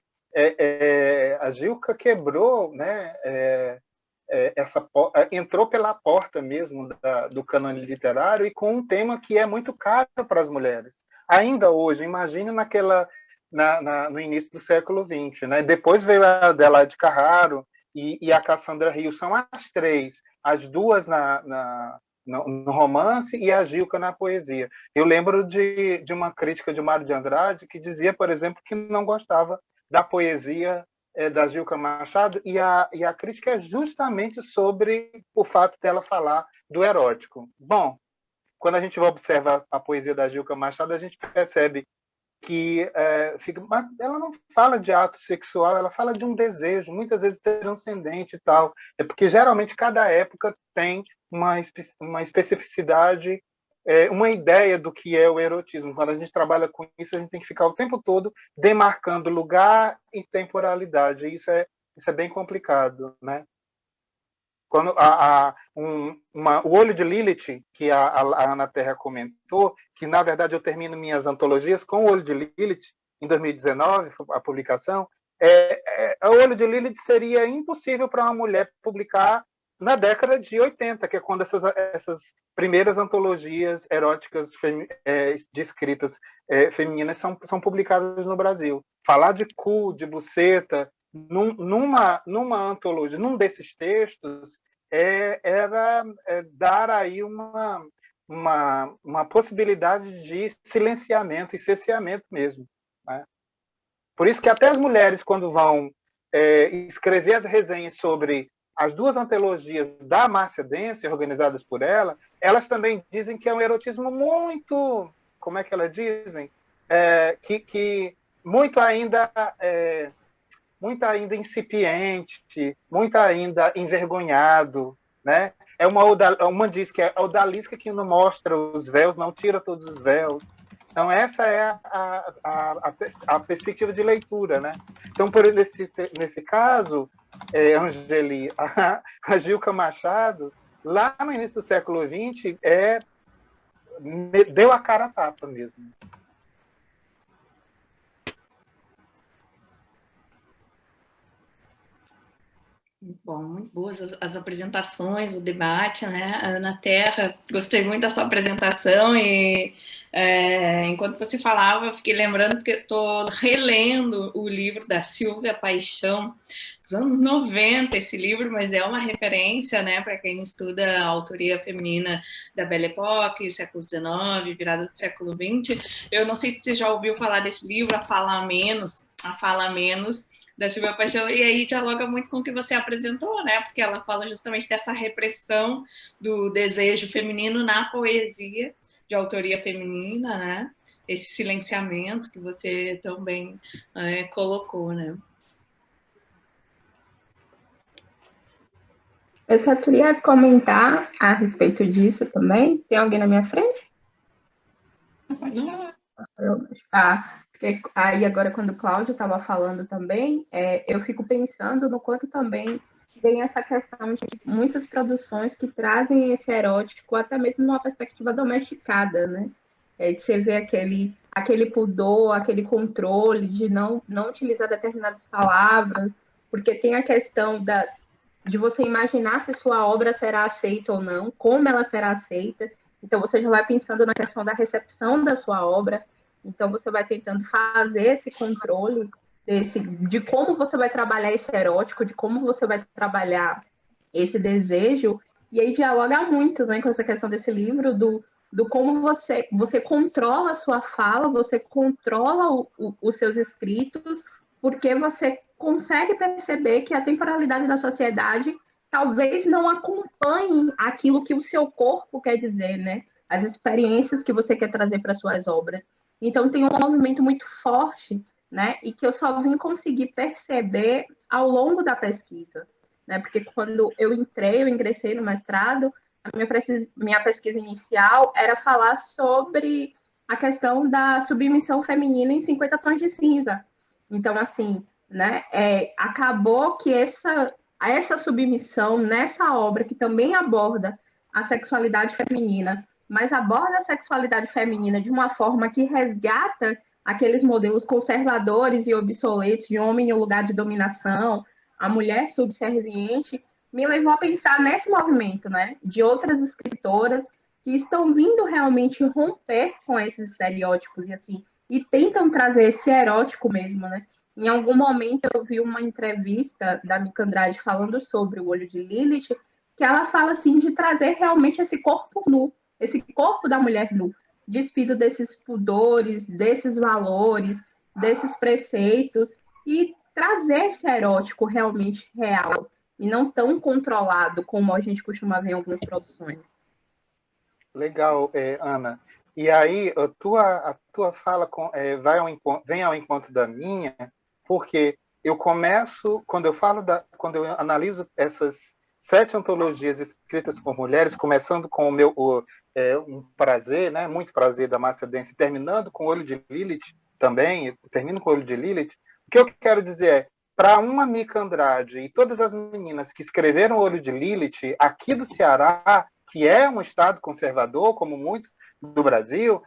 a Gilca quebrou, né, entrou pela porta mesmo do cânone literário e com um tema que é muito caro para as mulheres. Ainda hoje, imagine no início do século XX. Né? Depois veio a Adelaide Carraro e a Cassandra Rios, são as três, as duas no romance e a Gilca na poesia. Eu lembro de uma crítica de Mário de Andrade que dizia, por exemplo, que não gostava da poesia da Gilca Machado, e a crítica é justamente sobre o fato dela falar do erótico. Bom, quando a gente observa a poesia da Gilca Machado, a gente percebe que ela não fala de ato sexual, ela fala de um desejo, muitas vezes transcendente e tal. É porque, geralmente, cada época tem uma especificidade, uma ideia do que é o erotismo. Quando a gente trabalha com isso, a gente tem que ficar o tempo todo demarcando lugar e temporalidade. Isso é bem complicado, né? Quando o Olho de Lilith, que a Ana Terra comentou, que, na verdade, eu termino minhas antologias com o Olho de Lilith, em 2019, a publicação, o Olho de Lilith seria impossível para uma mulher publicar na década de 80, que é quando essas primeiras antologias eróticas de escritas femininas são publicadas no Brasil. Falar de cu, de buceta, numa antologia, num desses textos, era dar aí uma possibilidade de silenciamento e cerceamento mesmo. Né? Por isso que até as mulheres, quando vão escrever as resenhas sobre as duas antologias da Márcia Dense, organizadas por ela, elas também dizem que é um erotismo muito, como é que elas dizem? Que muito ainda incipiente, muito ainda envergonhado, né? Uma diz que é a odalisca que não mostra os véus, não tira todos os véus. Então, essa é a perspectiva de leitura, né? Então, nesse caso, Angeli, a Gilca Machado, lá no início do século XX, deu a cara a tapa mesmo. Bom, muito boas as apresentações, o debate, né? Ana Terra, gostei muito da sua apresentação e enquanto você falava, eu fiquei lembrando porque estou relendo o livro da Silvia Paixão, dos anos 90, esse livro, mas é uma referência, né, para quem estuda a autoria feminina da Belle Époque, século XIX, virada do século XX. Eu não sei se você já ouviu falar desse livro, A Fala Menos, da Silvia Paixão, e aí dialoga muito com o que você apresentou, né? Porque ela fala justamente dessa repressão do desejo feminino na poesia de autoria feminina, né? Esse silenciamento que você também colocou, né? Eu só queria comentar a respeito disso também. Tem alguém na minha frente? Pode falar. Porque aí agora, quando o Cláudio estava falando também, eu fico pensando no quanto também vem essa questão de muitas produções que trazem esse erótico até mesmo numa perspectiva domesticada, né? De você ver aquele pudor, aquele controle de não utilizar determinadas palavras, porque tem a questão de você imaginar se sua obra será aceita ou não, como ela será aceita. Então, você já vai pensando na questão da recepção da sua obra. Então, você vai tentando fazer esse controle de como você vai trabalhar esse erótico, de como você vai trabalhar esse desejo, E aí dialoga muito, né, com essa questão desse livro, do como você controla a sua fala, você controla os seus escritos, porque você consegue perceber que a temporalidade da sociedade talvez não acompanhe aquilo que o seu corpo quer dizer, né? As experiências que você quer trazer para suas obras. Então, tem um movimento muito forte, né? E que eu só vim conseguir perceber ao longo da pesquisa, né? Porque quando eu ingressei no mestrado, a minha pesquisa inicial era falar sobre a questão da submissão feminina em 50 tons de cinza. Então, assim, né? Acabou que essa submissão nessa obra, que também aborda a sexualidade feminina, mas aborda a sexualidade feminina de uma forma que resgata aqueles modelos conservadores e obsoletos de homem no lugar de dominação, a mulher subserviente, me levou a pensar nesse movimento, né, de outras escritoras que estão vindo realmente romper com esses estereótipos e assim, e tentam trazer esse erótico mesmo, né? Em algum momento eu vi uma entrevista da Mica Andrade falando sobre o olho de Lilith, que ela fala assim de trazer realmente esse corpo nu, esse corpo da mulher nu, despido desses pudores, desses valores, desses preceitos, e trazer esse erótico realmente real, e não tão controlado como a gente costuma ver em algumas produções. Legal, Ana. E aí, a tua fala vem ao encontro da minha, porque eu começo, quando eu analiso essas 7 antologias escritas por mulheres, começando com um prazer, né, muito prazer da Márcia Dense, terminando com o Olho de Lilith também, eu termino com o Olho de Lilith, o que eu quero dizer é, para uma Mica Andrade e todas as meninas que escreveram o Olho de Lilith aqui do Ceará, que é um estado conservador, como muitos do Brasil,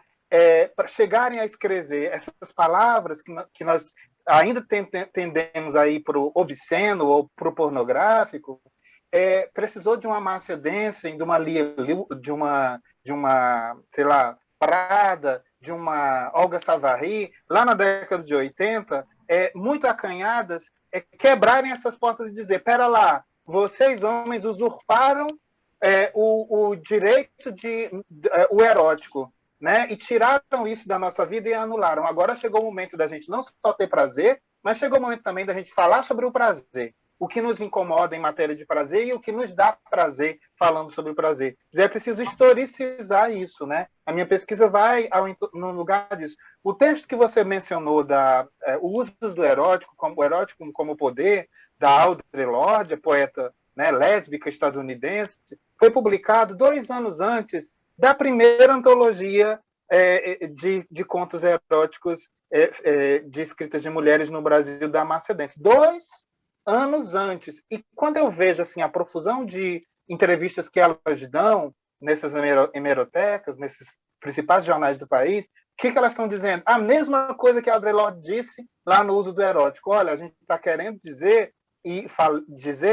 para chegarem a escrever essas palavras que nós ainda tendemos aí para o obsceno ou para o pornográfico, precisou de uma Márcia Densen, de uma Lia, de uma, sei lá, Prada, de uma Olga Savary, lá na década de 80, muito acanhadas, quebrarem essas portas e dizer, pera lá, vocês homens usurparam o direito o erótico, né? E tiraram isso da nossa vida e anularam. Agora chegou o momento da gente não só ter prazer, mas chegou o momento também da gente falar sobre o prazer, o que nos incomoda em matéria de prazer e o que nos dá prazer falando sobre o prazer. É preciso historicizar isso, né? A minha pesquisa vai no lugar disso. O texto que você mencionou o uso do erótico como poder, da Audre Lorde, a poeta, né, lésbica estadunidense, foi publicado 2 anos antes da primeira antologia de contos eróticos de escritas de mulheres no Brasil, da Márcia Dense. 2 anos antes. E quando eu vejo assim, a profusão de entrevistas que elas dão nessas hemerotecas, nesses principais jornais do país, o que elas estão dizendo? A mesma coisa que a Audre Lorde disse lá no uso do erótico. Olha, a gente está querendo dizer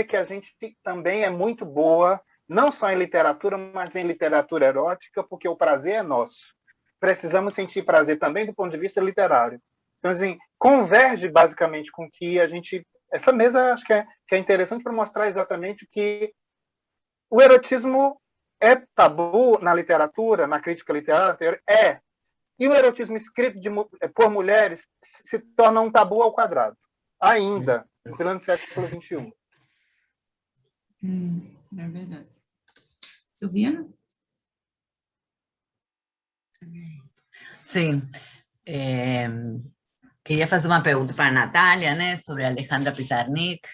que a gente também é muito boa, não só em literatura, mas em literatura erótica, porque o prazer é nosso. Precisamos sentir prazer também do ponto de vista literário. Então, assim, converge basicamente com que a gente... Essa mesa acho que é interessante para mostrar exatamente que o erotismo é tabu na literatura, na crítica literária, e o erotismo escrito por mulheres se torna um tabu ao quadrado, ainda, no plano do século XXI. É verdade. Silviana? Sim. Queria fazer uma pergunta para a Natália, né, sobre a Alejandra Pizarnik,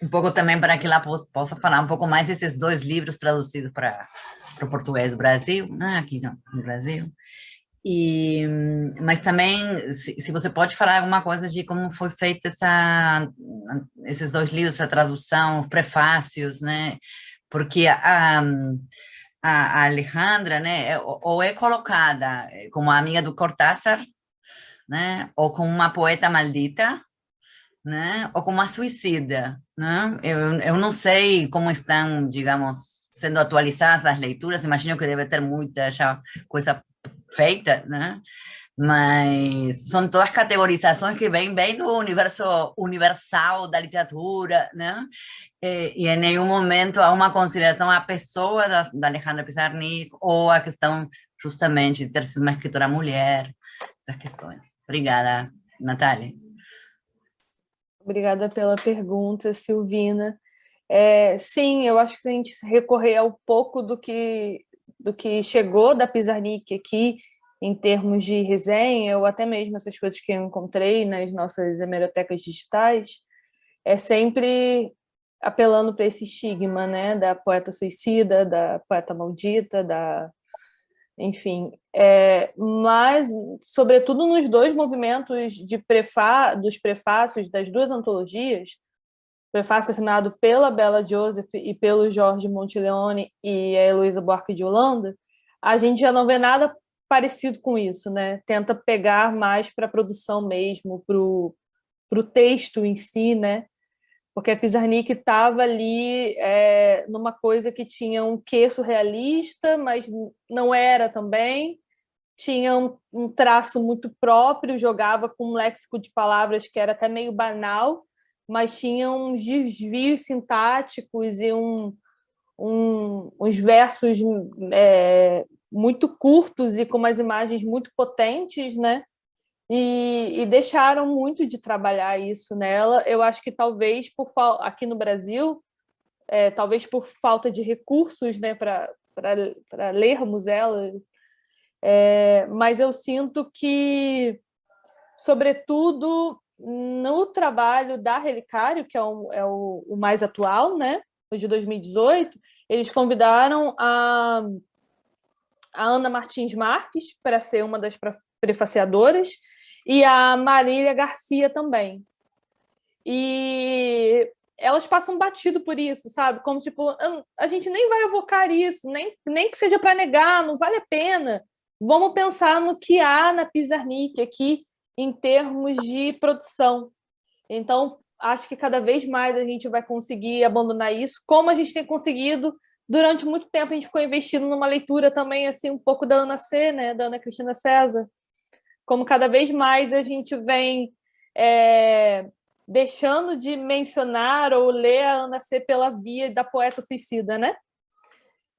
um pouco também para que ela possa falar um pouco mais desses 2 livros traduzidos para o português do Brasil, né, aqui no Brasil. Mas também, se você pode falar alguma coisa de como foi feita esses 2 livros, essa tradução, os prefácios, né, porque a Alejandra, né, ou é colocada como amiga do Cortázar, né, ou como uma poeta maldita, né, ou como uma suicida, né? Eu não sei como estão, digamos, sendo atualizadas as leituras, imagino que deve ter muita já coisa feita, né? mas são todas categorizações que vêm bem do universo universal da literatura, né? E em nenhum momento há uma consideração à pessoa da Alejandra Pizarnik ou a questão justamente de ter sido uma escritora mulher, essas questões. Obrigada, Natália. Obrigada pela pergunta, Silvina. Sim, eu acho que se a gente recorrer ao pouco do que chegou da Pizarnik aqui, em termos de resenha, ou até mesmo essas coisas que eu encontrei nas nossas hemerotecas digitais, é sempre apelando para esse estigma, né, da poeta suicida, da poeta maldita, enfim. Mas, sobretudo nos dois movimentos dos prefácios das duas antologias, prefácio assinado pela Bella Joseph e pelo Jorge Monteleone e a Heloísa Buarque de Holanda, a gente já não vê nada parecido com isso, né? Tenta pegar mais para a produção mesmo, para o texto em si, né? Porque a Pizarnik estava ali numa coisa que tinha um quê surrealista, mas não era também. Tinha um traço muito próprio, jogava com um léxico de palavras que era até meio banal, mas tinha uns desvios sintáticos e uns versos muito curtos e com umas imagens muito potentes, né? E deixaram muito de trabalhar isso nela. Eu acho que talvez aqui no Brasil, talvez por falta de recursos, né, para lermos ela, mas eu sinto que, sobretudo no trabalho da Relicário, que é o mais atual, né, o de 2018, eles convidaram a Ana Martins Marques para ser uma das prefaciadoras e a Marília Garcia também. E elas passam batido por isso, sabe? Como, tipo, a gente nem vai evocar isso, nem que seja para negar, não vale a pena. Vamos pensar no que há na Pizarnik aqui em termos de produção. Então, acho que cada vez mais a gente vai conseguir abandonar isso, como a gente tem conseguido durante muito tempo. A gente ficou investindo numa leitura também, assim, um pouco da Ana C, né? Da Ana Cristina César. Como cada vez mais a gente vem deixando de mencionar ou ler a Ana C pela via da poeta suicida, né?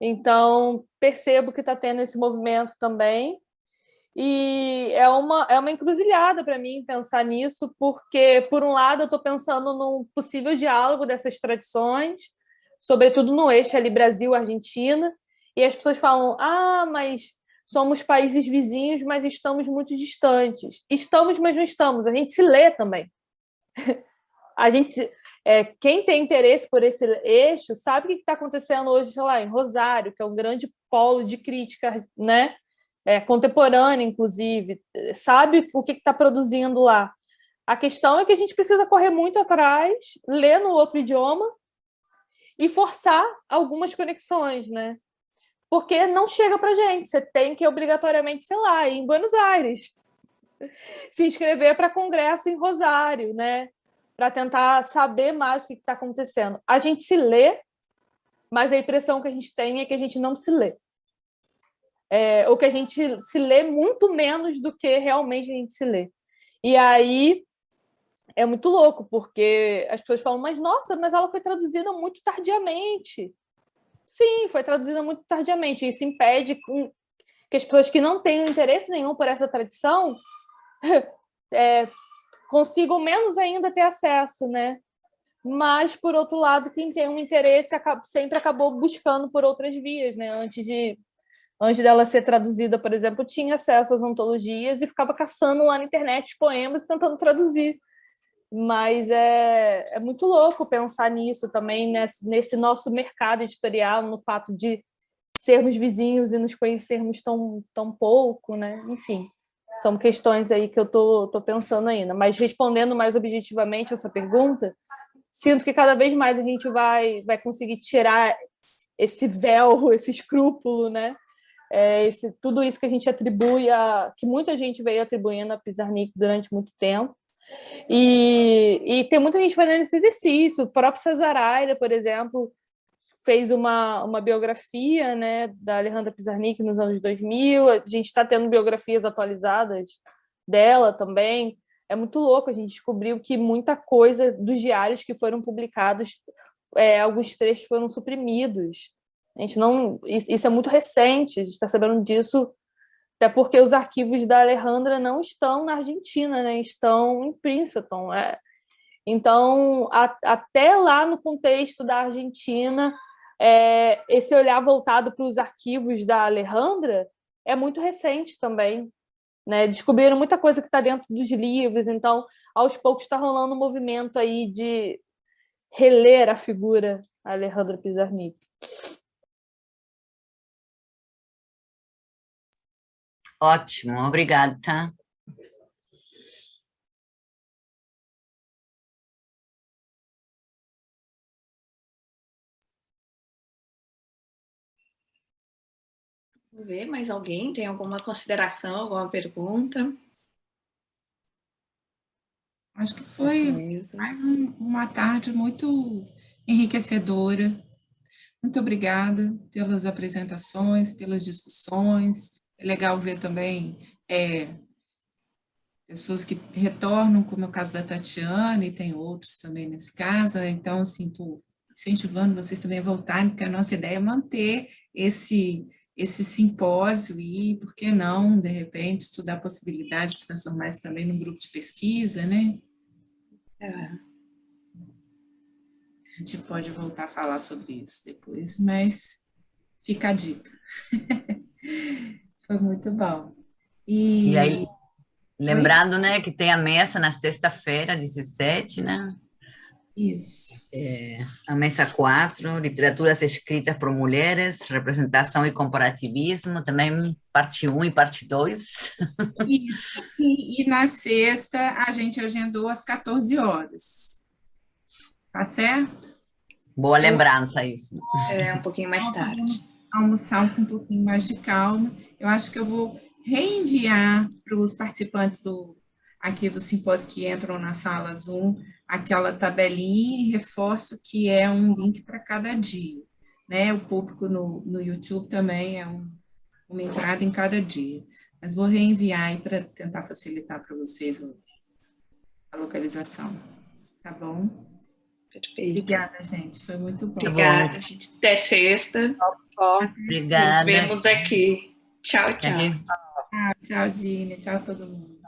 Então, percebo que está tendo esse movimento também. E é uma encruzilhada para mim pensar nisso, porque, por um lado, eu estou pensando num possível diálogo dessas tradições, sobretudo no eixo ali Brasil-Argentina, e as pessoas falam, mas somos países vizinhos, mas estamos muito distantes. Estamos, mas não estamos. A gente se lê também. A gente, quem tem interesse por esse eixo sabe o que está acontecendo hoje, sei lá, em Rosário, que é um grande polo de crítica, né? Contemporânea, inclusive, sabe o que está produzindo lá. A questão é que a gente precisa correr muito atrás, ler no outro idioma e forçar algumas conexões, né? Porque não chega para a gente. Você tem que obrigatoriamente, sei lá, ir em Buenos Aires, se inscrever para congresso em Rosário, né? Para tentar saber mais o que está acontecendo. A gente se lê, mas a impressão que a gente tem é que a gente não se lê. Ou que a gente se lê muito menos do que realmente a gente se lê. E aí é muito louco, porque as pessoas falam, mas nossa, mas ela foi traduzida muito tardiamente. Sim, foi traduzida muito tardiamente. Isso impede que as pessoas que não têm interesse nenhum por essa tradição consigam menos ainda ter acesso, né? Mas, por outro lado, quem tem um interesse sempre acabou buscando por outras vias, né? Antes dela ser traduzida, por exemplo, tinha acesso às antologias e ficava caçando lá na internet poemas tentando traduzir. Mas é muito louco pensar nisso também, nesse nosso mercado editorial, no fato de sermos vizinhos e nos conhecermos tão pouco, né? Enfim, são questões aí que eu tô pensando ainda. Mas respondendo mais objetivamente essa pergunta, sinto que cada vez mais a gente vai conseguir tirar esse véu, esse escrúpulo, né? Tudo isso que a gente atribui que muita gente veio atribuindo a Pizarnik durante muito tempo. E tem muita gente fazendo esse exercício. O próprio Cesar Aira, por exemplo, fez uma biografia, né, da Alejandra Pizarnik nos anos 2000, a gente está tendo biografias atualizadas dela também. É muito louco, a gente descobriu que muita coisa dos diários que foram publicados, alguns trechos foram suprimidos. A gente não, isso é muito recente, a gente está sabendo disso, até porque os arquivos da Alejandra não estão na Argentina, né, estão em Princeton. Então, até lá no contexto da Argentina, esse olhar voltado para os arquivos da Alejandra é muito recente também, né? Descobriram muita coisa que está dentro dos livros, então, aos poucos está rolando um movimento aí de reler a figura Alejandra Pizarnik. Ótimo, obrigada, tá? Vamos ver, mais alguém tem alguma consideração, alguma pergunta? Acho que foi mais uma tarde muito enriquecedora. Muito obrigada pelas apresentações, pelas discussões. É legal ver também pessoas que retornam, como é o caso da Tatiana, e tem outros também nesse caso. Então, assim, estou incentivando vocês também a voltarem, porque a nossa ideia é manter esse simpósio e, por que não, de repente, estudar a possibilidade de transformar isso também num grupo de pesquisa, né? A gente pode voltar a falar sobre isso depois, mas fica a dica. Foi muito bom. E aí, lembrando, né, que tem a mesa na sexta-feira, 17, né? Isso. A mesa 4, literaturas escritas por mulheres, representação e comparativismo, também parte 1 e parte 2. E na sexta, a gente agendou às 14 horas. Tá certo? Boa lembrança isso. Um pouquinho mais tarde. Almoçar com um pouquinho mais de calma. Eu acho que eu vou reenviar para os participantes aqui do simpósio que entram na sala Zoom aquela tabelinha e reforço que é um link para cada dia, né? O público no YouTube também é uma entrada em cada dia. Mas vou reenviar aí para tentar facilitar para vocês a localização. Tá bom? Perfeito. Obrigada, gente. Foi muito bom. Obrigada, gente. Até sexta. Obrigada. Nos vemos aqui. Tchau, tchau. Tchau, Gina. Tchau, todo mundo.